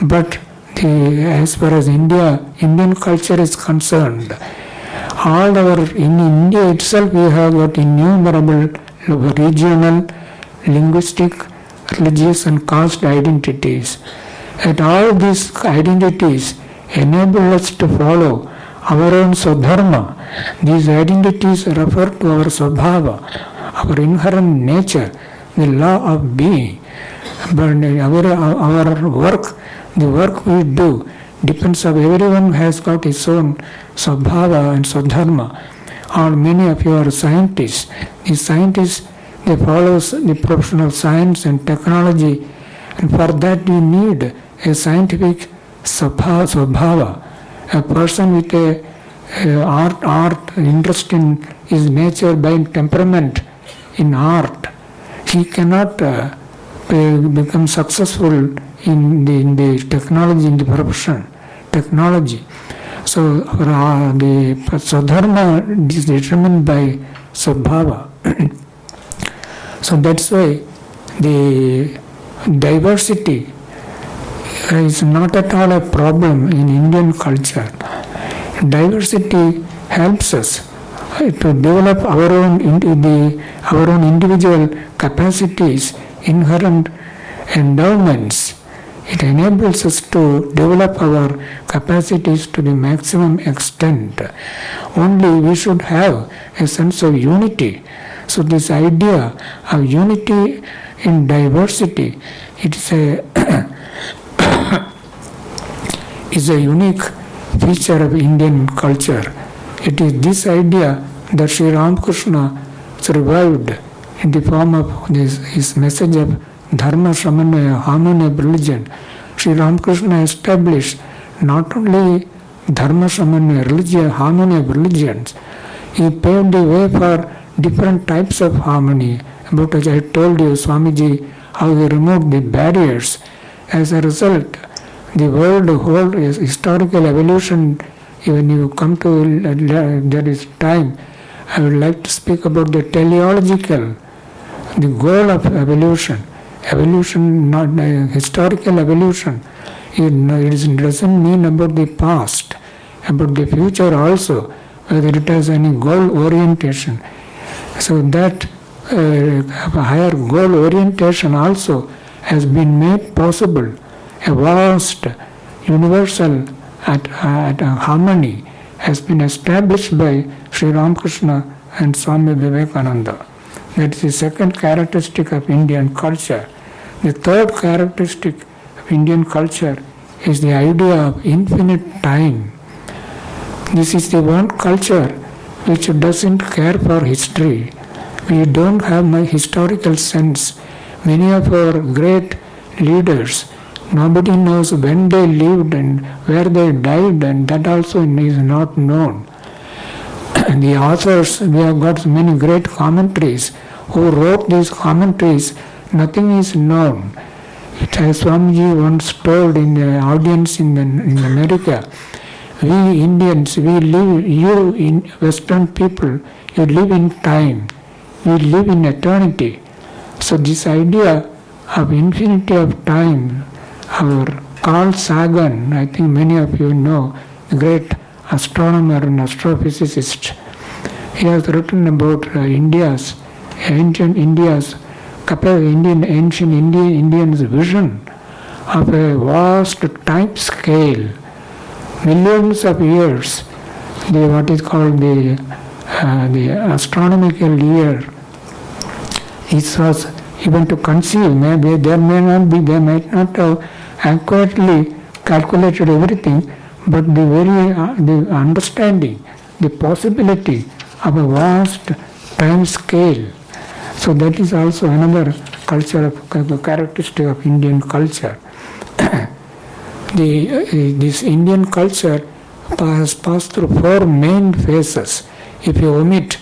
But as far as Indian culture is concerned, in India itself we have got innumerable regional, linguistic, religious and caste identities. And all these identities enable us to follow our own Swadharma. These identities refer to our Swabhava, our inherent nature, the law of being. But our work, the work we do, depends on everyone has got his own Swabhava and Swadharma. Or many of you are scientists. These scientists, they follow the profession of science and technology, and for that you need a scientific Swabhava. A person with a art interest in his nature by temperament in art, he cannot become successful in the technology, in the profession, technology. So the Swadharma is determined by Swabhava. So that's why the diversity is not at all a problem in Indian culture. Diversity helps us to develop our own individual capacities, inherent endowments. It enables us to develop our capacities to the maximum extent. Only we should have a sense of unity. So this idea of unity in diversity, it is a unique feature of Indian culture. It is this idea that Sri Ramakrishna revived in the form of his message of Dharma Samanvaya, harmony of religion. Sri Ramakrishna established not only Dharma Samanvaya, religion, harmony of religions, he paved the way for different types of harmony, about which I told you, Swamiji, how he removed the barriers. As a result, the world whole is historical evolution. When you come to there is time, I would like to speak about the teleological, the goal of evolution. Evolution, not historical evolution. It doesn't mean about the past, about the future also, whether it has any goal orientation. So that higher goal orientation also has been made possible. A vast, universal harmony has been established by Sri Ramakrishna and Swami Vivekananda. That is the second characteristic of Indian culture. The third characteristic of Indian culture is the idea of infinite time. This is the one culture which doesn't care for history. We don't have my historical sense. Many of our great leaders, nobody knows when they lived and where they died, and that also is not known. The authors, we have got many great commentaries. Who wrote these commentaries, nothing is known. As Swamiji once told in the audience in America, we Indians, we live, you in Western people, you live in time, we live in eternity. So this idea of infinity of time, our Carl Sagan, I think many of you know, the great astronomer and astrophysicist, he has written about ancient India's Indians' vision of a vast time scale, millions of years, what is called the astronomical year. It was even to conceive. Maybe they might not have accurately calculated everything, but the understanding, the possibility of a vast time scale. So that is also another culture characteristic of Indian culture. This Indian culture has passed through four main phases. If you omit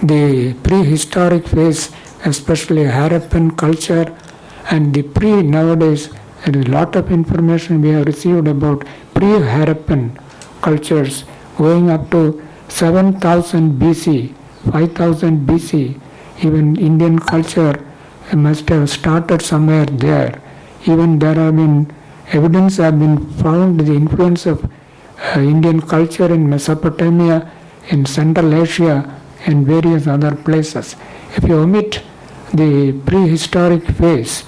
the prehistoric phase, especially Harappan culture, and the nowadays, there is a lot of information we have received about pre-Harappan cultures going up to 7000 BC, 5000 BC. Even Indian culture must have started somewhere there. Even there have been evidence have been found the influence of Indian culture in Mesopotamia, in Central Asia, and various other places. If you omit the prehistoric phase,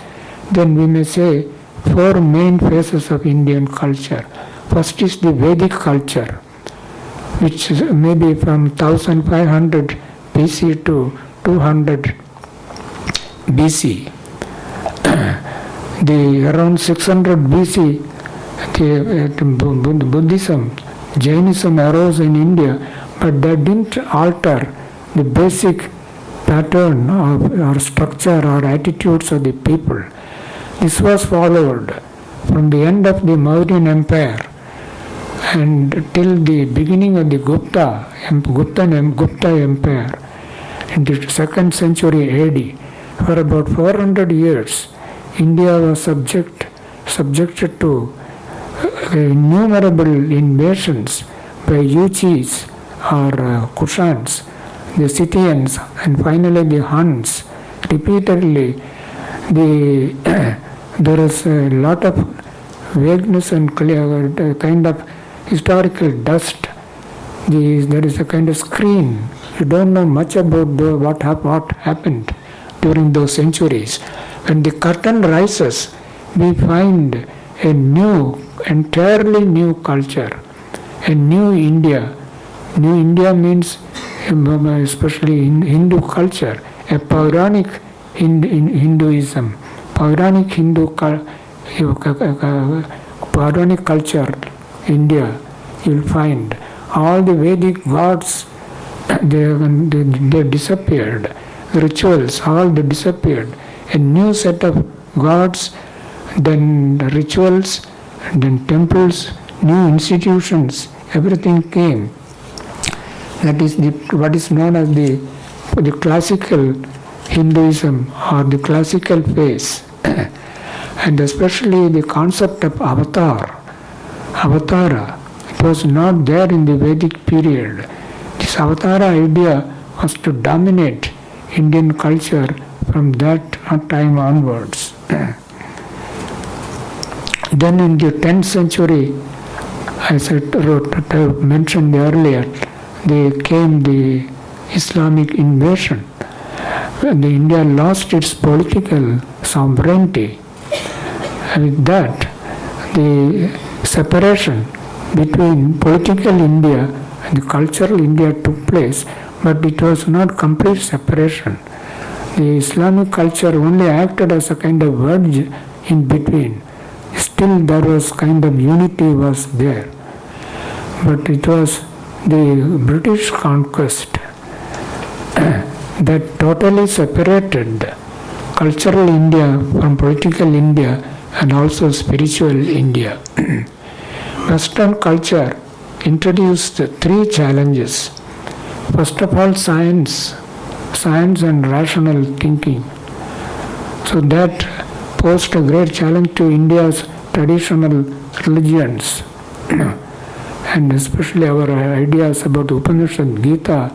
then we may say four main phases of Indian culture. First is the Vedic culture, which is maybe from 1500 BC to 200 BC. Around 600 BC, the Buddhism, Jainism arose in India, but that didn't alter the basic pattern or structure or attitudes of the people. This was followed from the end of the Mauryan Empire and till the beginning of the Gupta Empire in the 2nd century AD. For about 400 years, India was subjected to innumerable invasions by Yuchis or Kushans, the Scythians, and finally the Huns. Repeatedly, there is a lot of vagueness and kind of historical dust. There is a kind of screen. You don't know much about what happened during those centuries. When the curtain rises, we find a entirely new culture, a new India. New India means, especially in Hindu culture, a Puranic Hinduism, Puranic culture, India. You'll find all the Vedic gods, they disappeared. The rituals, all they disappeared. A new set of gods, then the rituals, then temples, new institutions, everything came. That is what is known as the classical Hinduism or the classical phase. And especially the concept of avatara, it was not there in the Vedic period. This avatara idea was to dominate Indian culture from that time onwards. Then in the 10th century, as I mentioned earlier, came the Islamic invasion. When India lost its political sovereignty, and with that, the separation between political India and the cultural India took place, but it was not complete separation. The Islamic culture only acted as a kind of verge in between. Still there was kind of unity was there. But it was the British conquest that totally separated cultural India from political India and also spiritual India. Western culture introduced three challenges. First of all, science and rational thinking. So that posed a great challenge to India's traditional religions and especially our ideas about Upanishad, Gita,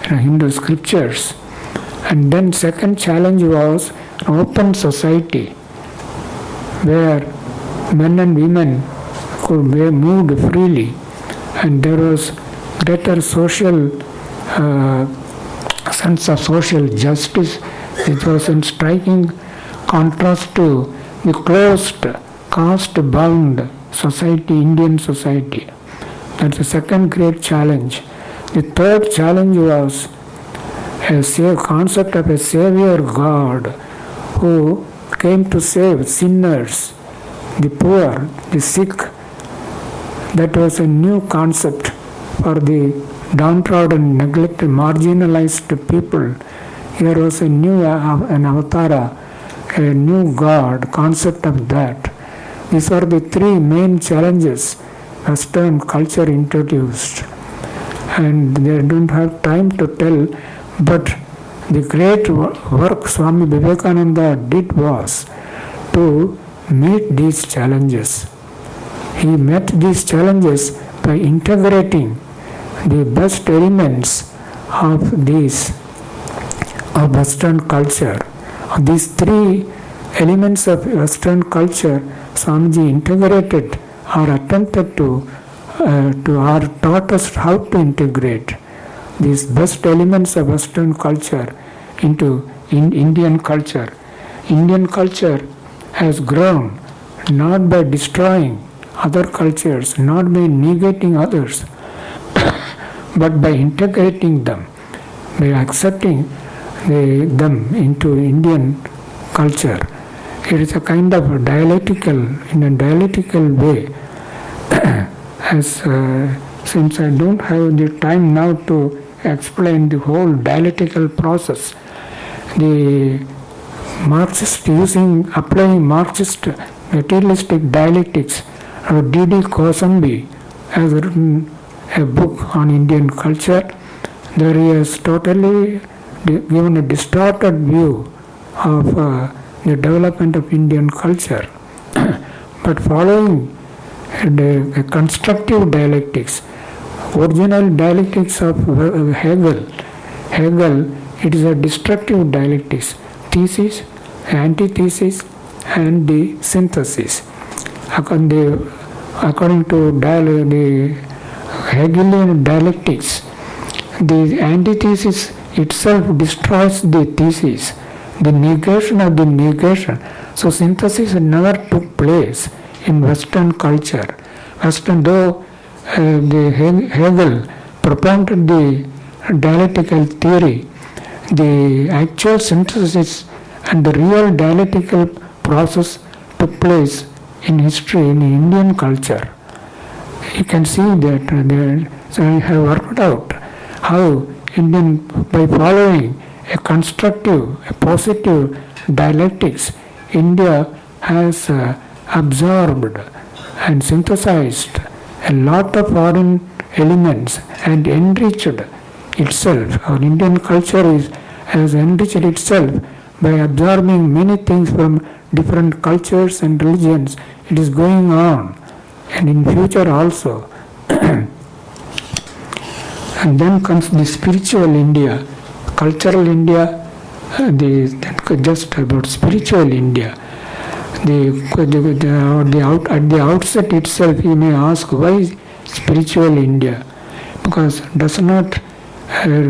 and Hindu scriptures. And then second challenge was an open society where men and women could be moved freely, and there was greater social sense of social justice. It was in striking contrast to the closed, caste-bound society, Indian society. That's the second great challenge. The third challenge was a concept of a savior God who came to save sinners, the poor, the sick, That was a new concept for the downtrodden, neglected, marginalized people. Here was a new an avatara, a new God, concept of that. These are the three main challenges Western culture introduced. And they don't have time to tell, but the great work Swami Vivekananda did was to meet these challenges. He met these challenges by integrating the best elements of Western culture. These three elements of Western culture, Swamiji integrated or attempted to or taught us how to integrate these best elements of Western culture into Indian culture. Indian culture has grown not by destroying other cultures, not by negating others, but by integrating them, by accepting them into Indian culture. It is a kind of in a dialectical way. Since I don't have the time now to explain the whole dialectical process, the Marxist applying Marxist materialistic dialectics, D.D. Kosambi has written a book on Indian culture. There he has totally given a distorted view of the development of Indian culture. But following a constructive dialectics, original dialectics of Hegel, it is a destructive dialectics, thesis, antithesis, and the synthesis. According to the Hegelian dialectics, the antithesis itself destroys the thesis, the negation of the negation. So synthesis never took place in Western culture. Though the Hegel propounded the dialectical theory, the actual synthesis and the real dialectical process took place in history, in Indian culture. You can see that so I have worked out how by following a constructive, a positive dialectics, India has absorbed and synthesized a lot of foreign elements and enriched itself. Our Indian culture has enriched itself by absorbing many things from different cultures and religions. It is going on, and in future also. And then comes the spiritual India, cultural India, just about spiritual India. At the outset itself, you may ask, why spiritual India? Because does not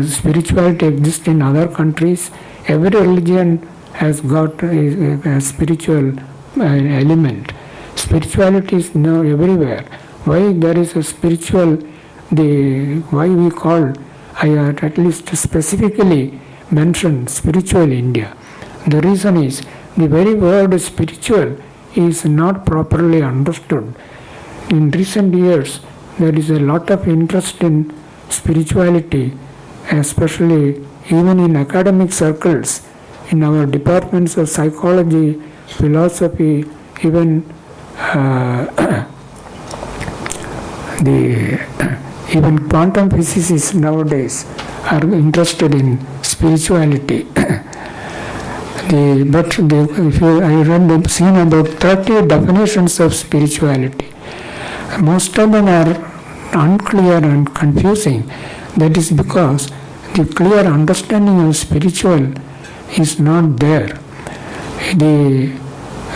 spirituality exist in other countries? Every religion has got a spiritual element. Spirituality is now everywhere. Why there is a spiritual, why we call, I at least specifically mentioned spiritual India. The reason is, the very word spiritual is not properly understood. In recent years, there is a lot of interest in spirituality, especially even in academic circles, in our departments of psychology, philosophy, even even quantum physicists nowadays are interested in spirituality. I have seen about 30 definitions of spirituality. Most of them are unclear and confusing. That is because the clear understanding of spiritual is not there.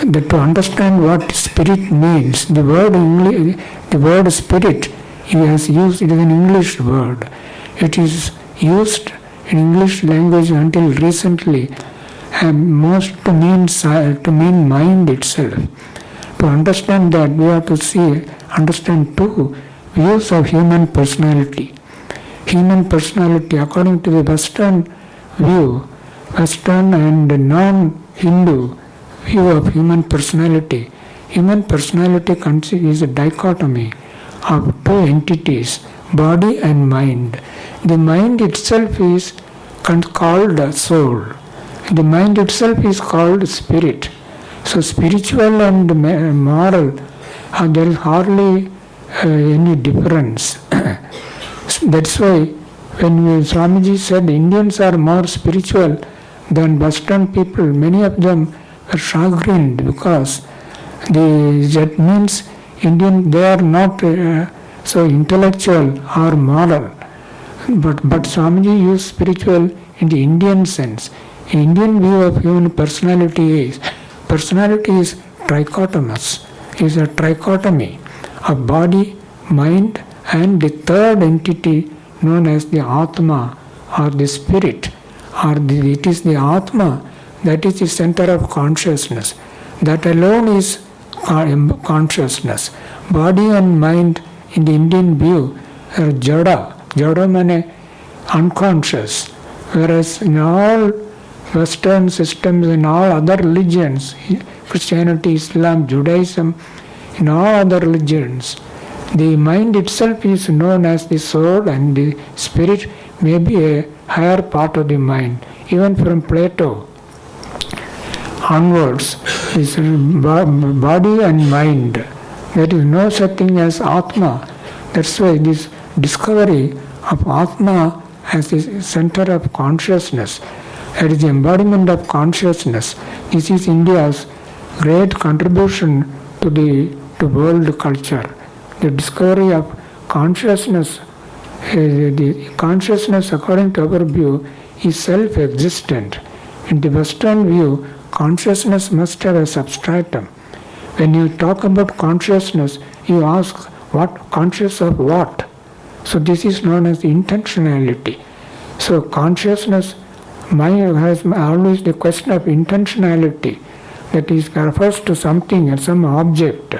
To understand what spirit means, the word spirit, he has used, it is an English word. It is used in English language until recently, and most to mean mind itself. To understand that, we have to understand two views of human personality. Human personality, according to the Western view, Western and non-Hindu view of human personality is a dichotomy of two entities, body and mind. The mind itself is called soul. The mind itself is called spirit. So spiritual and moral, there is hardly any difference. That's why when Swamiji said Indians are more spiritual than Western people, many of them were chagrined because that means they are not so intellectual or moral. But Swamiji used spiritual in the Indian sense. Indian view of human personality is trichotomous, is a trichotomy of body, mind, and the third entity known as the Atma or the spirit, it is the Atma that is the center of consciousness. That alone is consciousness. Body and mind in the Indian view are jada. Jada means unconscious. Whereas in all Western systems, in all other religions, Christianity, Islam, Judaism, in all other religions, the mind itself is known as the soul, and the spirit may be a higher part of the mind. Even from Plato onwards, this body and mind, there is no such thing as Atma. That's why this discovery of Atma as the center of consciousness, that is the embodiment of consciousness, this is India's great contribution to world culture. The discovery of consciousness, the consciousness according to our view is self-existent. In the Western view, consciousness must have a substratum. When you talk about consciousness, you ask, what conscious of what? So this is known as intentionality. So consciousness has always the question of intentionality, that is refers to something or some object.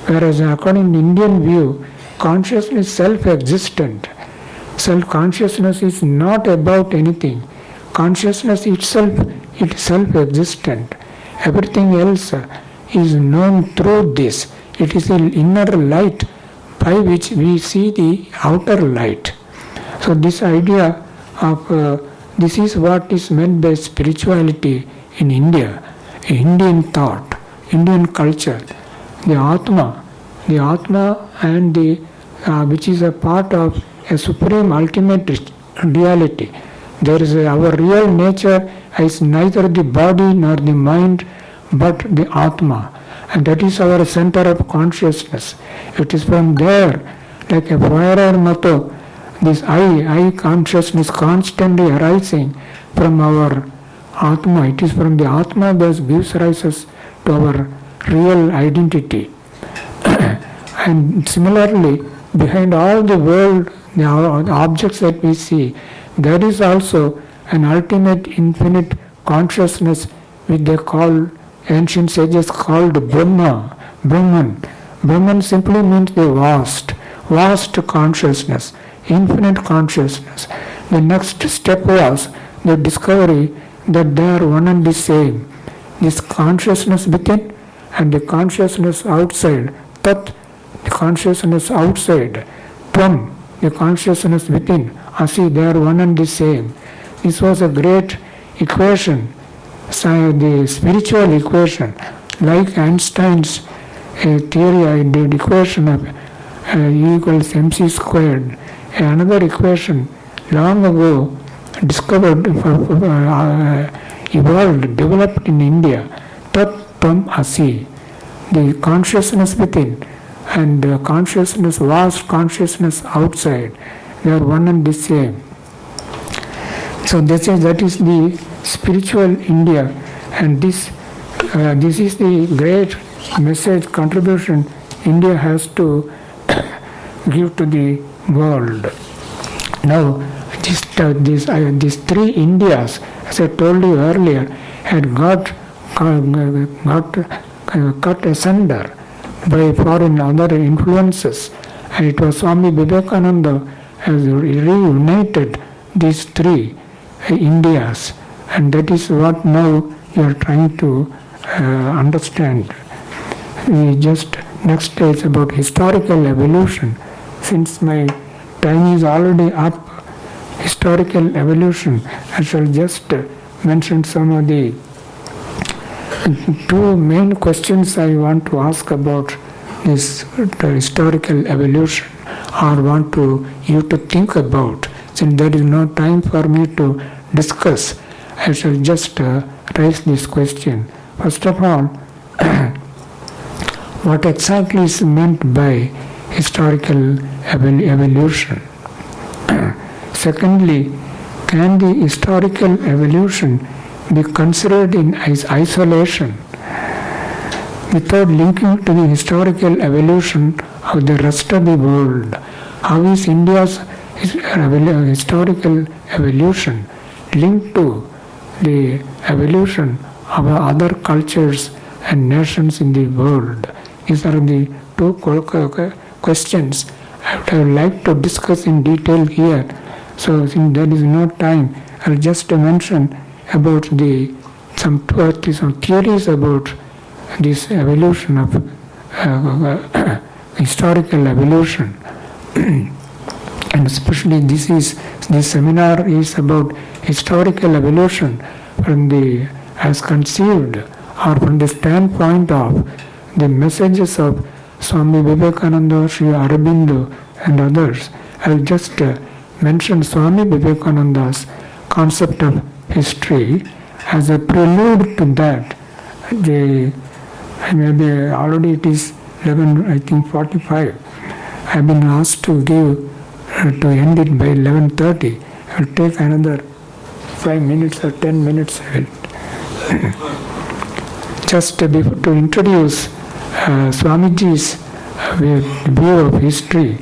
Whereas according to Indian view, consciousness is self-existent. Self-consciousness is not about anything. Consciousness itself is self-existent. Everything else is known through this. It is the inner light by which we see the outer light. So this idea of this is what is meant by spirituality in India, Indian thought, Indian culture. The Atma and the which is a part of a supreme ultimate reality. There is our real nature is neither the body nor the mind, but the Atma, and that is our center of consciousness. It is from there, like a fire motto, this I consciousness constantly arising from our Atma. It is from the Atma that gives rises to our real identity. And similarly, behind all the world, the objects that we see, there is also an ultimate infinite consciousness which they call, ancient sages called Brahma, Brahman. Brahman simply means the vast consciousness, infinite consciousness. The next step was the discovery that they are one and the same. This consciousness within and the consciousness outside, Tat, the consciousness outside, Tvam, the consciousness within, Asi, they are one and the same. This was a great equation, the spiritual equation, like Einstein's theory, the equation of E equals mc squared. Another equation long ago discovered, evolved, developed in India, Tat Tvam Asi, the consciousness within and the consciousness, vast consciousness outside, they are one and the same. So that is the spiritual India, and this is the great message contribution India has to give to the world. Now, these three Indias, as I told you earlier, had got cut asunder by foreign other influences, and it was Swami Vivekananda has reunited these three Indias, and that is what now you are trying to understand. we just next is about historical evolution. Since my time is already up, historical evolution, I shall just mention some of the two main questions I want to ask about this historical evolution, or want you to think about. Since there is no time for me to discuss, I shall just raise this question. First of all, what exactly is meant by historical evolution? Secondly, can the historical evolution be considered in isolation without linking to the historical evolution of the rest of the world? How is India's historical evolution linked to the evolution of other cultures and nations in the world? These are the two questions I would like to discuss in detail here. So since there is no time, I'll just mention about some theories about this evolution of historical evolution. And especially this seminar is about historical evolution as conceived, or from the standpoint of the messages of Swami Vivekananda, Sri Aurobindo and others. I'll just mention Swami Vivekananda's concept of history. As a prelude to that, maybe already it is 11:45. I've been asked to end it by 11:30. I'll take another 5 minutes or 10 minutes. Just before to introduce Swamiji's view of history,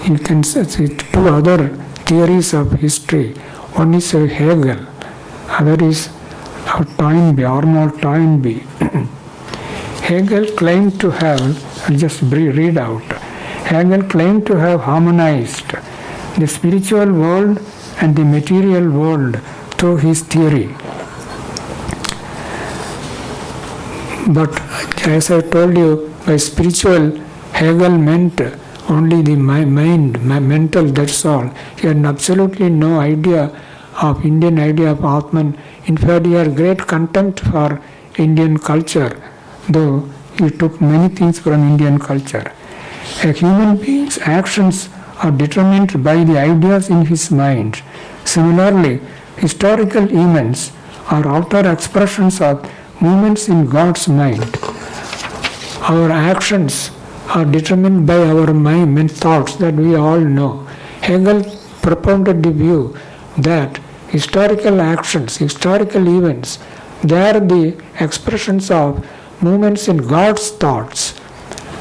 you can see two other theories of history. One is Hegel, other is Toynbee, Arnold Toynbee. Hegel claimed to have, I'll just read out, Hegel claimed to have harmonized the spiritual world and the material world through his theory. But as I told you, by spiritual, Hegel meant only the mind, mental, that's all. He had absolutely no idea of Indian idea of Atman. In fact, he had great contempt for Indian culture, though he took many things from Indian culture. A human being's actions are determined by the ideas in his mind. Similarly, historical events are outer expressions of movements in God's mind. Our actions are determined by our mind and thoughts that we all know. Hegel propounded the view that historical actions, historical events, they are the expressions of movements in God's thoughts.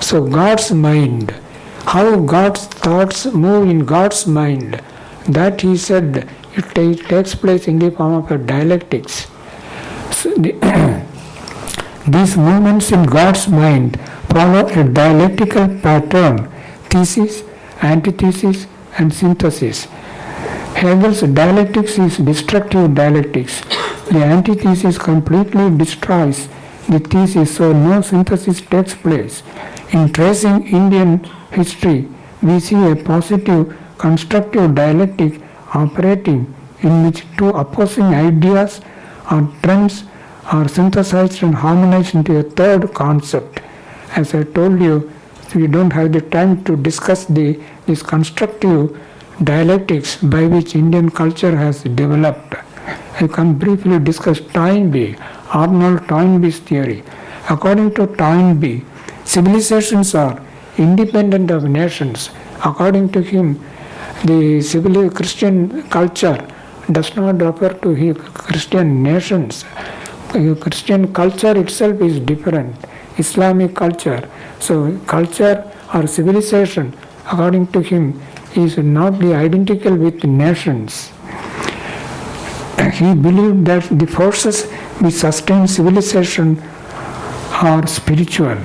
So God's mind, how God's thoughts move in God's mind, that he said it takes place in the form of a dialectics. So these movements in God's mind follow a dialectical pattern: thesis, antithesis, and synthesis. Hegel's dialectics is destructive dialectics. The antithesis completely destroys the thesis, so no synthesis takes place. In tracing Indian history, we see a positive, constructive dialectic operating in which two opposing ideas or trends are synthesized and harmonized into a third concept. As I told you, we don't have the time to discuss this constructive dialectics by which Indian culture has developed. I can briefly discuss Toynbee, Arnold Toynbee's theory. According to Toynbee, civilizations are independent of nations. According to him, the Christian culture does not refer to Christian nations. Christian culture itself is different. Islamic culture. So culture or civilization, according to him, is not identical with nations. He believed that the forces which sustain civilization are spiritual.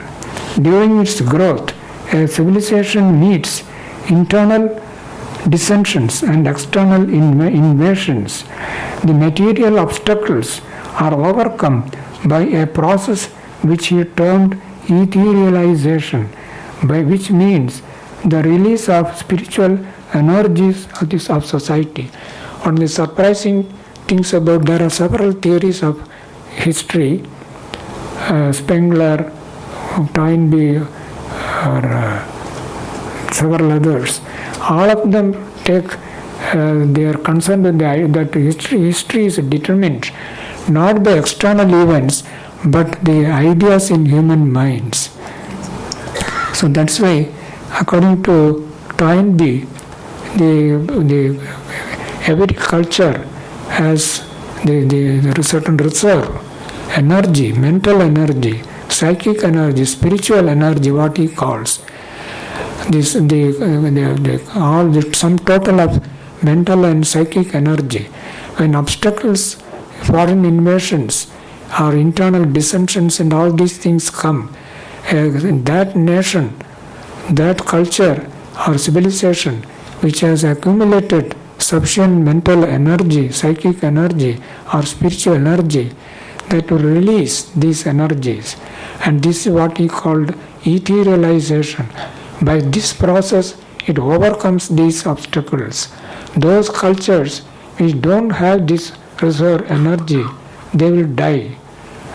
During its growth, a civilization meets internal dissensions and external invasions. The material obstacles are overcome by a process which he termed etherealization, by which means the release of spiritual energies of society. One of the surprising things about, there are several theories of history, Spengler, Toynbee, or several others. All of them they are concerned with the idea that history is determined not by external events but the ideas in human minds. So that's why, according to Toynbee, every culture has the certain reserve, energy, mental energy, psychic energy, spiritual energy, what he calls. This the sum total of mental and psychic energy. When obstacles, foreign invasions, or internal dissensions and all these things come, that nation, that culture or civilization which has accumulated sufficient mental energy, psychic energy or spiritual energy, that will release these energies. And this is what he called etherealization. By this process, it overcomes these obstacles. Those cultures which don't have this reserve energy, they will die.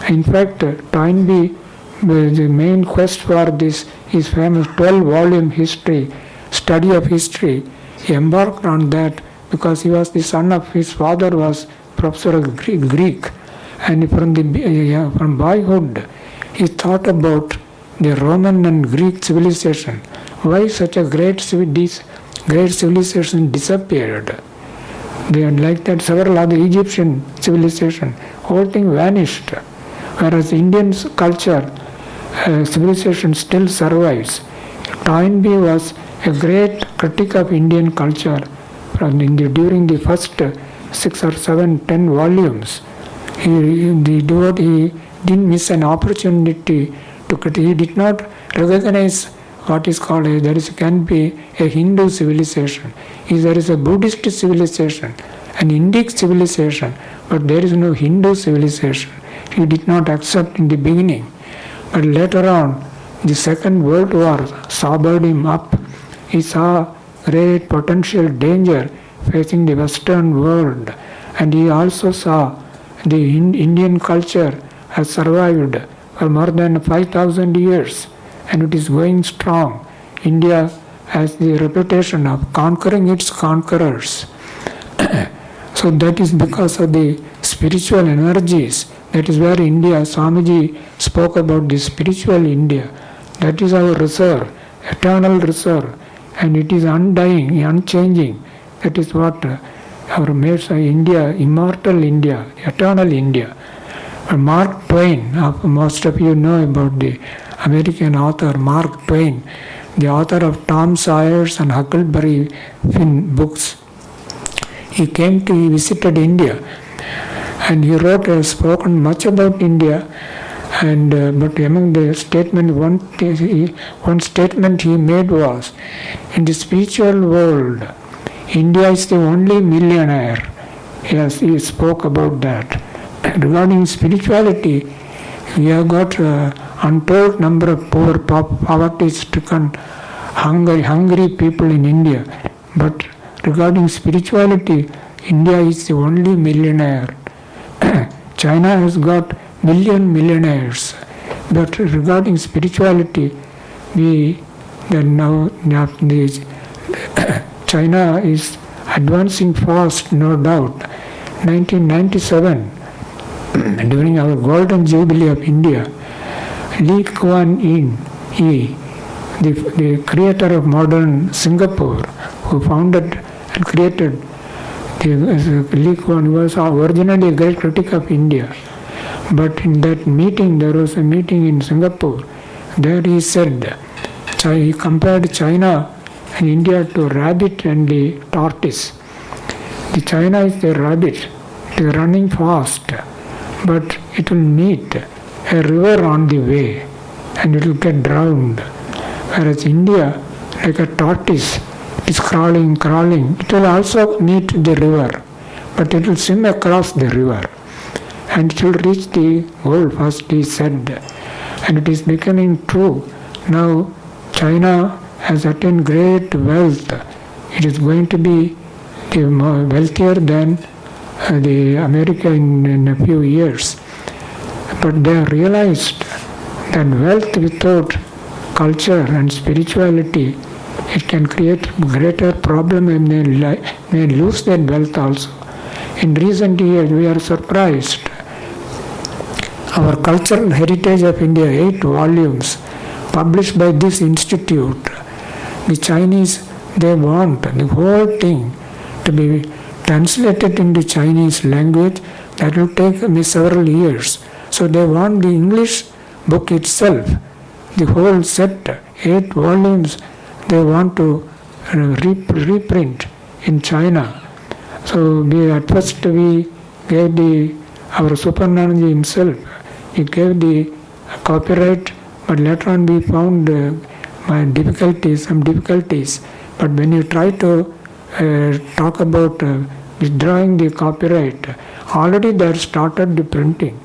In fact, Toynbee, the main quest for this, his famous 12-volume history, study of history, he embarked on that because he was the son of, his father was professor of Greek, and from boyhood he thought about the Roman and Greek civilization. Why such a great civilization disappeared? They are like that several other Egyptian civilization, whole thing vanished. Whereas Indian culture, civilization still survives. Toynbee was a great critic of Indian culture during the first 6 or 7, 10 volumes. He didn't miss an opportunity to critique. He did not recognize what is called can be a Hindu civilization. There is a Buddhist civilization, an Indic civilization, but there is no Hindu civilization. He did not accept in the beginning. But later on, the Second World War sobered him up. He saw great potential danger facing the Western world. And he also saw the Indian culture has survived for more than 5,000 years. And it is going strong. India has the reputation of conquering its conquerors. So that is because of the spiritual energies. That is where India, Swamiji spoke about the spiritual India. That is our reserve, eternal reserve. And it is undying, unchanging. That is what our makes India, immortal India, eternal India. Mark Twain, most of you know about the American author Mark Twain, the author of Tom Sawyer's and Huckleberry Finn books. He visited India, and he spoken much about India. And but among the statement, one statement he made was, in the spiritual world, India is the only millionaire. Yes, he spoke about that. Regarding spirituality, we have got untold number of poor, poverty-stricken, hungry people in India. But regarding spirituality, India is the only millionaire. China has got millionaires. But regarding spirituality, China is advancing fast, no doubt. 1997, during our golden jubilee of India, Lee Kuan Yew, the creator of modern Singapore, who founded and created Lee Kuan Yew, was originally a great critic of India. But in that meeting, there was a meeting in Singapore. There he said, he compared China and India to a rabbit and the tortoise. The China is the rabbit. It is running fast, but it will meet a river on the way and it will get drowned. Whereas India, like a tortoise, it is crawling. It will also meet the river, but it will swim across the river and it will reach the goal first, he said. and it is becoming true. Now China has attained great wealth. It is going to be more wealthier than the America in a few years. But they realized that wealth without culture and spirituality, it can create greater problem, and they may lose their wealth also. In recent years, we are surprised. Our cultural heritage of India, 8 volumes, published by this institute. The Chinese, they want the whole thing to be translated into Chinese language. That will take me several years. So they want the English book itself, the whole set, 8 volumes, they want to reprint in China. So at first we gave our Supernanji himself, he gave the copyright, but later on we found some difficulties. But when you try to talk about withdrawing the copyright, already they have started the printing.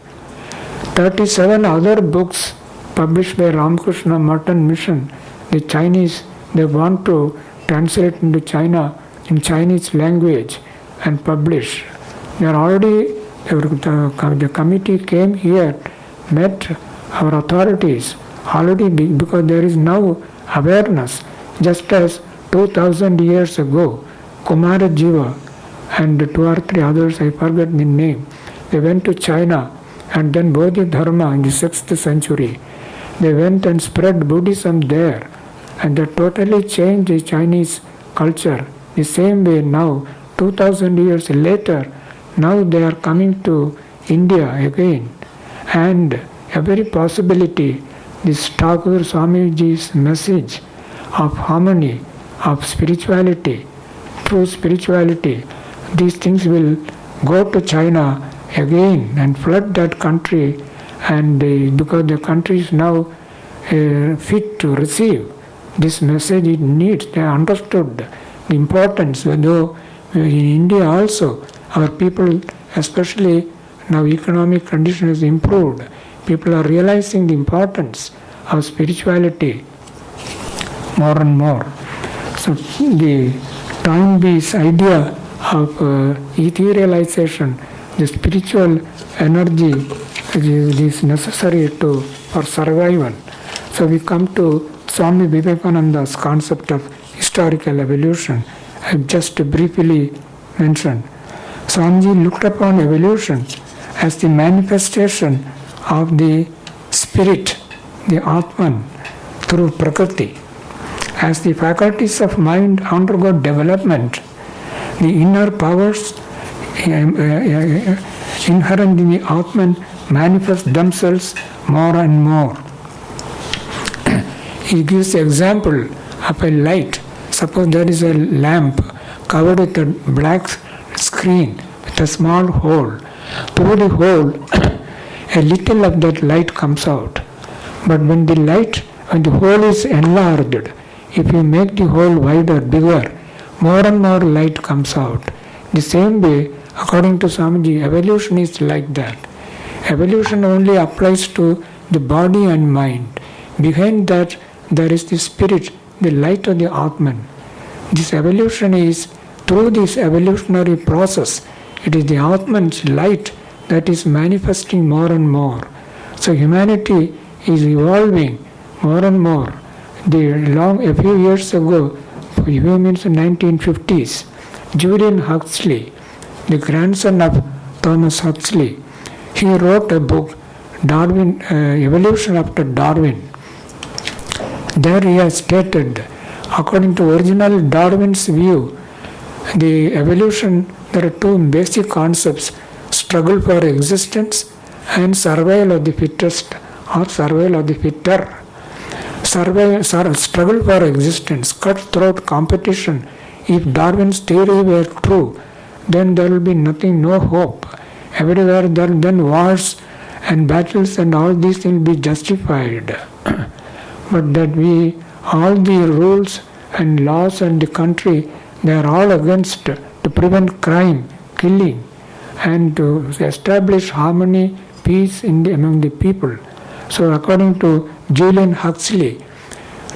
37 other books published by Ramakrishna Merton Mission, the Chinese, they want to translate into China in Chinese language and publish. They are already, the committee came here, met our authorities already, because there is now awareness. Just as 2000 years ago, Kumara Jiva and 2 or 3 others, I forget the name, they went to China, and then Bodhidharma in the 6th century. They went and spread Buddhism there, and they totally changed the Chinese culture. The same way now, 2000 years later, now they are coming to India again. And a very possibility, this Thakur Swamiji's message of harmony, of spirituality, true spirituality, these things will go to China again and flood that country, and because the country is now fit to receive this message, it needs. They understood the importance. Though in India also, our people, especially now economic condition is improved, people are realizing the importance of spirituality more and more. So the Toynbee's idea of etherealization, the spiritual energy is necessary for survival. So we come to Swami Vivekananda's concept of historical evolution. I have just briefly mentioned. Swamiji looked upon evolution as the manifestation of the spirit, the Atman, through Prakriti. As the faculties of mind undergo development, the inner powers inherent in the Atman manifest themselves more and more. He gives the example of a light. Suppose there is a lamp covered with a black screen with a small hole. Through the hole, a little of that light comes out. But when the hole is enlarged, if you make the hole wider, bigger, more and more light comes out. The same way, according to Swamiji, evolution is like that. Evolution only applies to the body and mind. Behind that, there is the spirit, the light of the Atman. This evolution is through this evolutionary process. It is the Atman's light that is manifesting more and more. So humanity is evolving more and more. A few years ago, a few means 1950s, Julian Huxley, the grandson of Thomas Huxley, he wrote a book, Darwin, Evolution After Darwin. There he has stated, according to original Darwin's view, the evolution, there are 2 basic concepts: struggle for existence and survival of the fittest or survival of the fitter. Struggle for existence, cutthroat competition. If Darwin's theory were true, then there will be nothing, no hope. Everywhere then wars and battles and all these will be justified. But that all the rules and laws and the country, they are all against to prevent crime, killing, and to establish harmony, peace among the people. So according to Julian Huxley,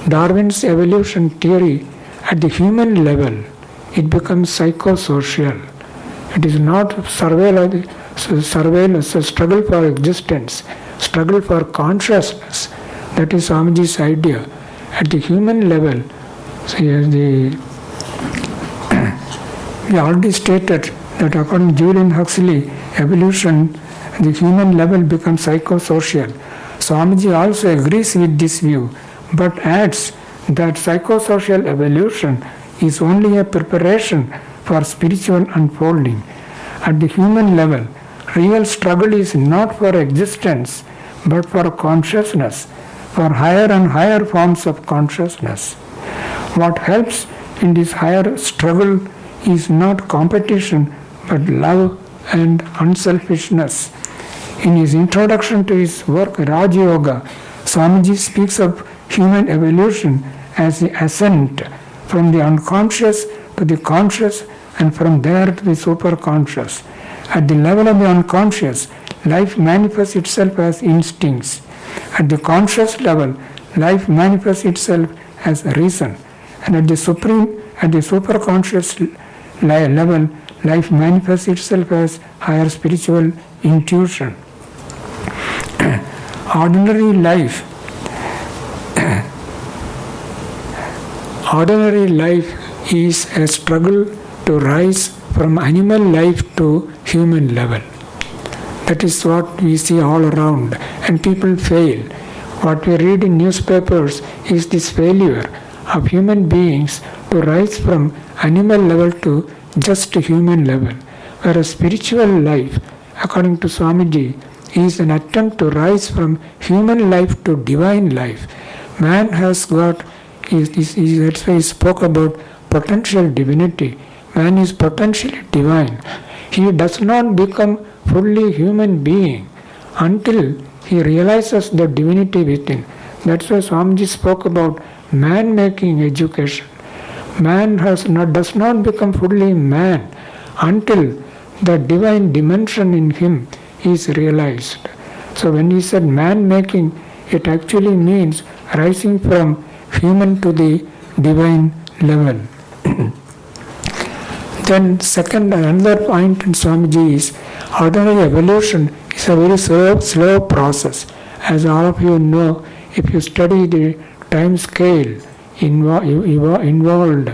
Darwin's evolution theory at the human level, it becomes psychosocial. It is not surveillance, struggle for existence, struggle for consciousness. That is Swamiji's idea. At the human level, we already stated that according to Julian Huxley, evolution at the human level becomes psychosocial. Swamiji also agrees with this view, but adds that psychosocial evolution is only a preparation for spiritual unfolding. At the human level, real struggle is not for existence, but for consciousness, for higher and higher forms of consciousness. What helps in this higher struggle is not competition, but love and unselfishness. In his introduction to his work Raj Yoga, Swamiji speaks of human evolution as the ascent from the unconscious to the conscious and from there to the superconscious. At the level of the unconscious, life manifests itself as instincts. At the conscious level, life manifests itself as reason. And at the superconscious level, life manifests itself as higher spiritual intuition. Ordinary life is a struggle to rise from animal life to human level. That is what we see all around, and people fail. What we read in newspapers is this failure of human beings to rise from animal level to just human level, whereas spiritual life, according to Swamiji, is an attempt to rise from human life to divine life. Man has got, that's why he spoke about potential divinity. Man is potentially divine. He does not become fully human being until he realizes the divinity within. That's why Swamiji spoke about man-making education. Man does not become fully man until the divine dimension in him is realized. So when he said man-making, it actually means rising from human to the divine level. Then another point in Swamiji is ordinary evolution is a very slow process. As all of you know, if you study the time scale involved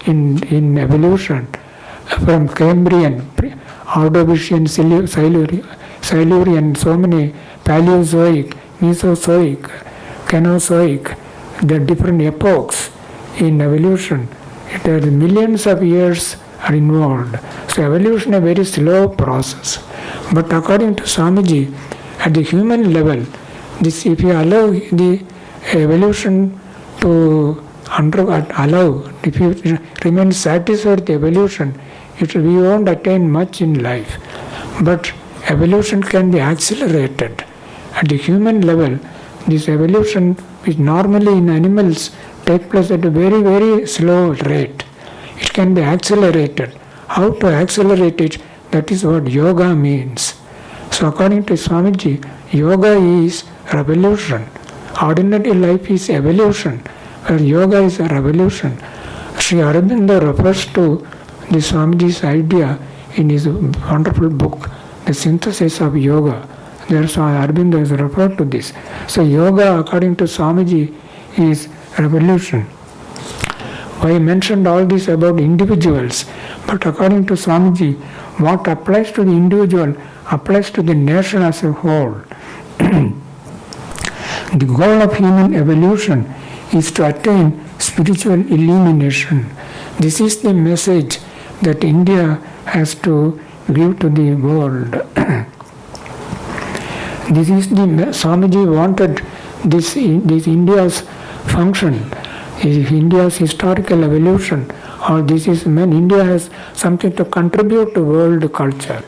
in evolution from Cambrian, Ordovician, Silurian, so many Paleozoic, Mesozoic, Cenozoic, the different epochs in evolution. There are millions of years are involved. So evolution is a very slow process. But according to Swamiji, at the human level, if you allow the evolution to if you remain satisfied with evolution, we won't attain much in life. But evolution can be accelerated. At the human level, this evolution, which normally in animals take place at a very, very slow rate, it can be accelerated. How to accelerate it? That is what yoga means. So according to Swamiji, yoga is revolution. Ordinary life is evolution, where yoga is a revolution. Sri Aurobindo refers to the Swamiji's idea in his wonderful book, The Synthesis of Yoga. Therefore, Aurobindo is referred to this. So yoga, according to Swamiji, is revolution. I mentioned all this about individuals, but according to Swamiji, what applies to the individual applies to the nation as a whole. The goal of human evolution is to attain spiritual illumination. This is the message that India has to give to the world. This is the Swamiji wanted this India's function, India's historical evolution, or this is when India has something to contribute to world culture.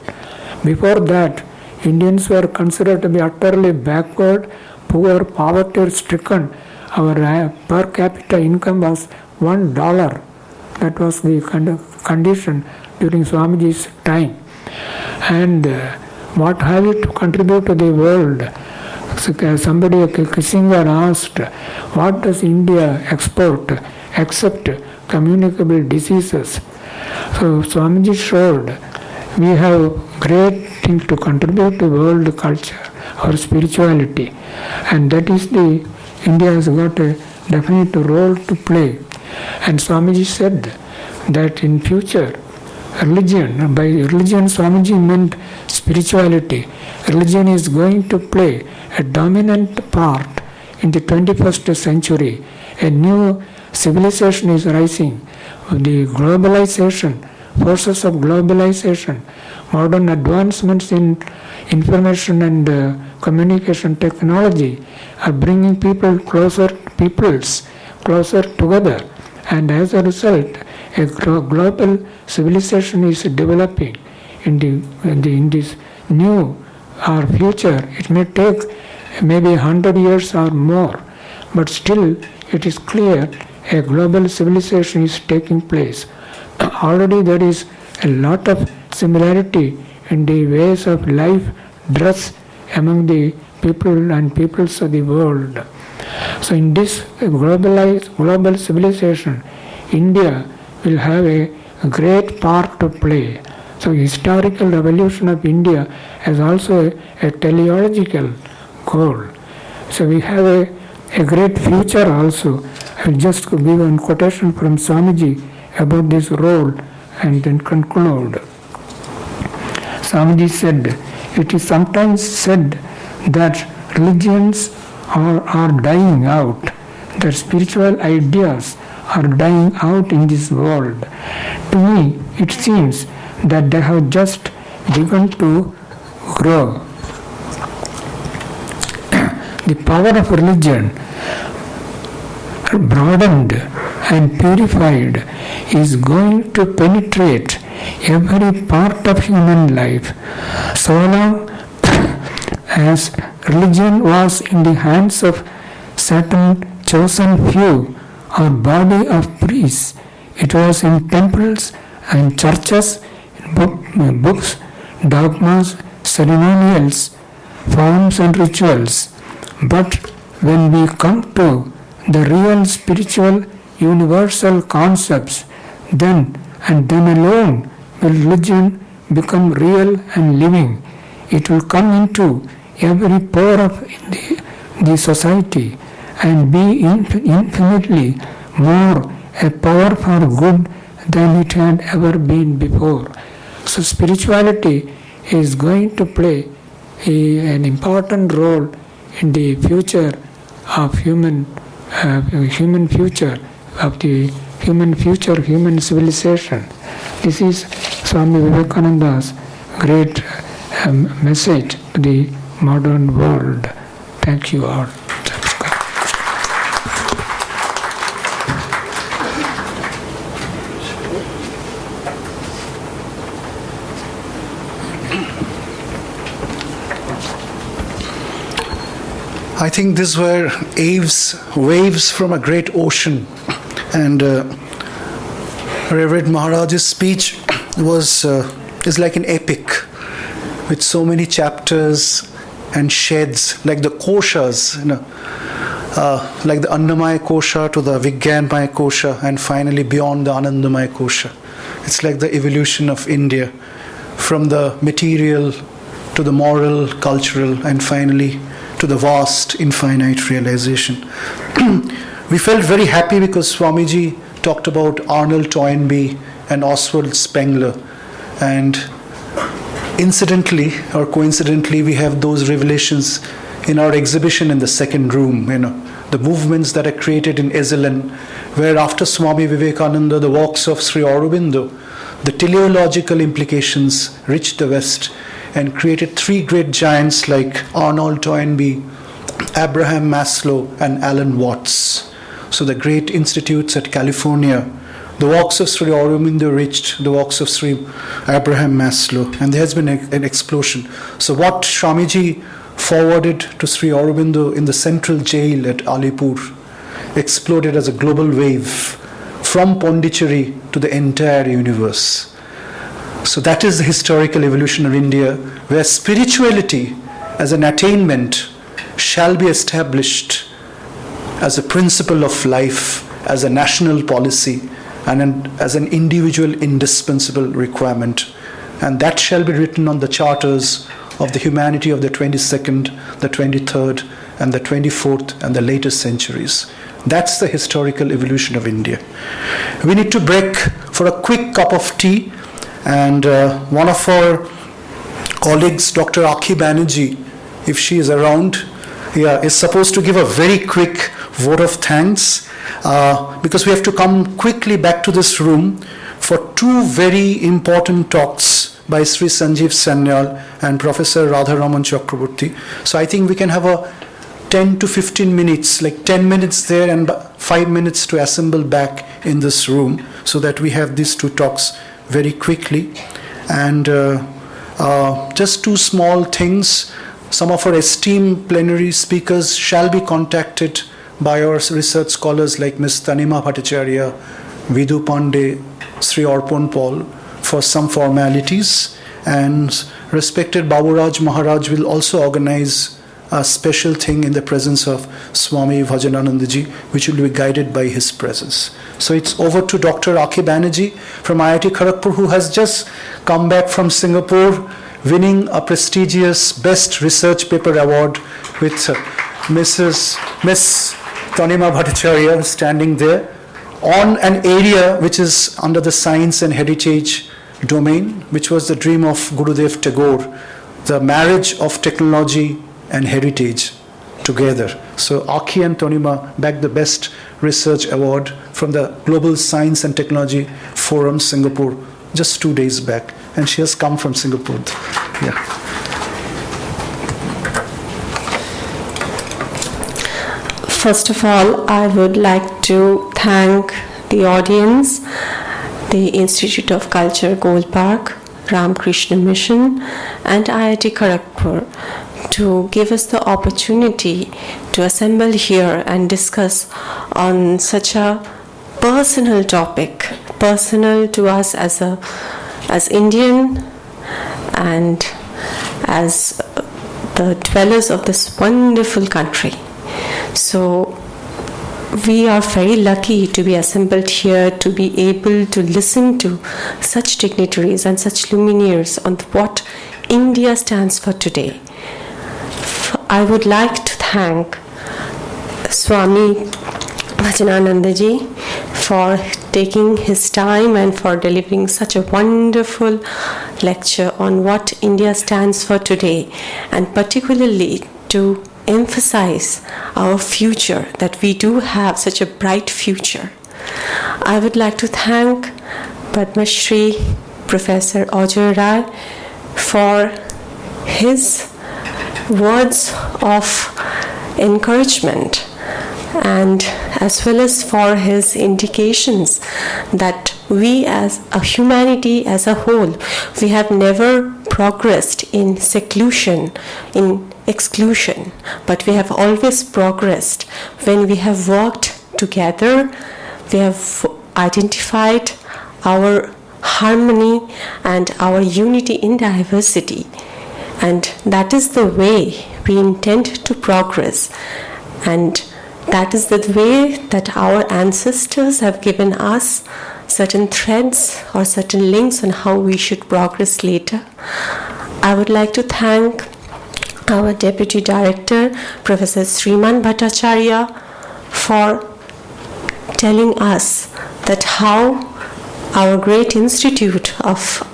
Before that, Indians were considered to be utterly backward, poor, poverty-stricken. Our per capita income was $1. That was the kind of condition during Swamiji's time. And what have you to contribute to the world? So somebody, a singer asked, what does India export except communicable diseases? So Swamiji showed we have great thing to contribute to world culture or spirituality, and that is India has got a definite role to play. And Swamiji said that in future, religion, by religion Swamiji meant spirituality. Religion is going to play a dominant part in the 21st century. A new civilization is rising. The globalization, forces of globalization, modern advancements in information and communication technology are bringing peoples closer together, and as a result a global civilization is developing in this new or future. It may take maybe 100 years or more, but still it is clear a global civilization is taking place. Already there is a lot of similarity in the ways of life, dress among the people and peoples of the world. So in this global civilization, India will have a great part to play. So historical evolution of India has also a teleological goal. So we have a great future also. I will just give one quotation from Swamiji about this role and then conclude. Swamiji said, it is sometimes said that religions are dying out, that spiritual ideas are dying out in this world. To me, it seems that they have just begun to grow. The power of religion, broadened and purified, is going to penetrate every part of human life. So long as religion was in the hands of certain chosen few or body of priests, it was in temples and churches, books, dogmas, ceremonials, forms and rituals. But when we come to the real spiritual universal concepts, then and then alone will religion become real and living. It will come into every pore of the society and be infinitely more a power for good than it had ever been before. So spirituality is going to play an important role in the future of human civilization. This is Swami Vivekananda's great message to the modern world. Thank you all. I think these were waves from a great ocean, and Reverend Maharaj's speech is like an epic with so many chapters and sheds, like the koshas, like the Annamaya kosha to the Vijnanamaya kosha, and finally beyond the Anandamaya kosha. It's like the evolution of India from the material to the moral, cultural, and finally to the vast, infinite realization. We felt very happy because Swamiji talked about Arnold Toynbee and Oswald Spengler, and incidentally or coincidentally, we have those revelations in our exhibition in the second room. The movements that are created in Esalen, where after Swami Vivekananda, the works of Sri Aurobindo, the teleological implications reached the West and created three great giants like Arnold Toynbee, Abraham Maslow, and Alan Watts. So the great institutes at California, the works of Sri Aurobindo reached the works of Sri Abraham Maslow, and there has been an explosion. So what Swamiji forwarded to Sri Aurobindo in the central jail at Alipur exploded as a global wave from Pondicherry to the entire universe. So that is the historical evolution of India, where spirituality as an attainment shall be established as a principle of life, as a national policy, and as an individual indispensable requirement. And that shall be written on the charters of the humanity of the 22nd, the 23rd, and the 24th, and the later centuries. That's the historical evolution of India. We need to break for a quick cup of tea, and one of our colleagues, Dr. Akhi Banerjee, if she is around, is supposed to give a very quick vote of thanks because we have to come quickly back to this room for two very important talks by Sri Sanjeev Sanyal and Professor Radharaman Chakraborty. So I think we can have a 10 to 15 minutes, like 10 minutes there and 5 minutes to assemble back in this room so that we have these two talks very quickly. And just two small things. Some of our esteemed plenary speakers shall be contacted by our research scholars like Ms. Tanima Bhattacharya, Vidhu Pandey, Sri Arpan Paul for some formalities. And respected Baburaj Maharaj will also organize a special thing in the presence of Swami Bhajananandaji, which will be guided by his presence. So it's over to Dr. Akhi Banerjee from IIT Kharagpur, who has just come back from Singapore, winning a prestigious Best Research Paper Award with Miss Tanima Bhattacharya standing there on an area which is under the science and heritage domain, which was the dream of Gurudev Tagore, the marriage of technology and heritage together. So Akhi and Tanima bagged the Best Research Award from the Global Science and Technology Forum, Singapore, just 2 days back. And she has come from Singapore. Yeah. First of all, I would like to thank the audience, the Institute of Culture, Gold Park, Ramakrishna Mission, and IIT Kharagpur to give us the opportunity to assemble here and discuss on such a personal topic, personal to us as Indian and as the dwellers of this wonderful country. So we are very lucky to be assembled here, to be able to listen to such dignitaries and such luminaries on what India stands for today. I would like to thank Swami Bhajananandaji for taking his time and for delivering such a wonderful lecture on what India stands for today, and particularly to emphasize our future, that we do have such a bright future. I would like to thank Padma Shri Professor Ajay Rai for his words of encouragement and as well as for his indications that we as a humanity as a whole, we have never progressed in seclusion, in exclusion, but we have always progressed when we have worked together, we have identified our harmony and our unity in diversity. And that is the way we intend to progress. And that is the way that our ancestors have given us certain threads or certain links on how we should progress later. I would like to thank our Deputy Director, Professor Sriman Bhattacharya, for telling us that how our great Institute of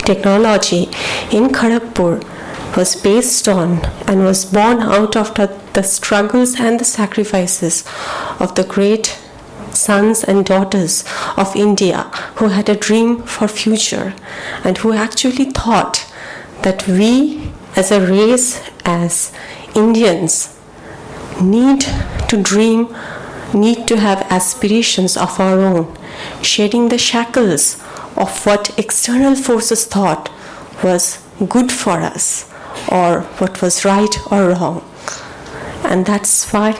Technology in Kharagpur was based on and was born out of the struggles and the sacrifices of the great sons and daughters of India who had a dream for future and who actually thought that we as a race, as Indians, need to dream, need to have aspirations of our own, shedding the shackles of what external forces thought was good for us or what was right or wrong. And that's why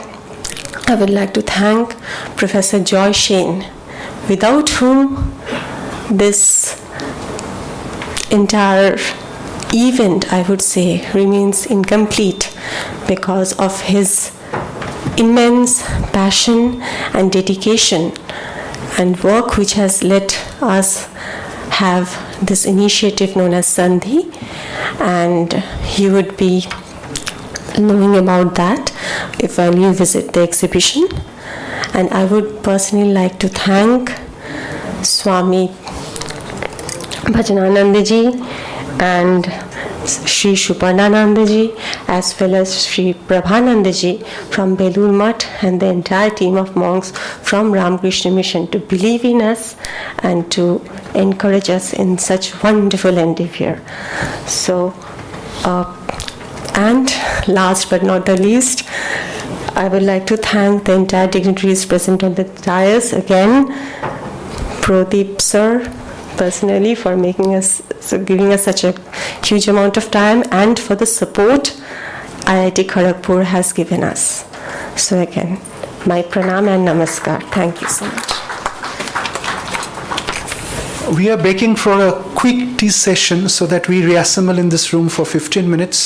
I would like to thank Professor Joy Shane, without whom this entire event, I would say, remains incomplete because of his immense passion and dedication and work which has let us have this initiative known as Sandhi, and you would be knowing about that if you visit the exhibition. And I would personally like to thank Swami Bhajanananda ji and Sri Shuparnananda ji as well as Sri Prabhananda ji from Belur Math and the entire team of monks from Ramakrishna Mission to believe in us and to encourage us in such wonderful endeavor. So, and last but not the least, I would like to thank the entire dignitaries present on the dais again, Pradeep sir, personally for giving us such a huge amount of time and for the support IIT Kharagpur has given us. So again, my pranam and namaskar. Thank you so much. We are breaking for a quick tea session so that we reassemble in this room for 15 minutes.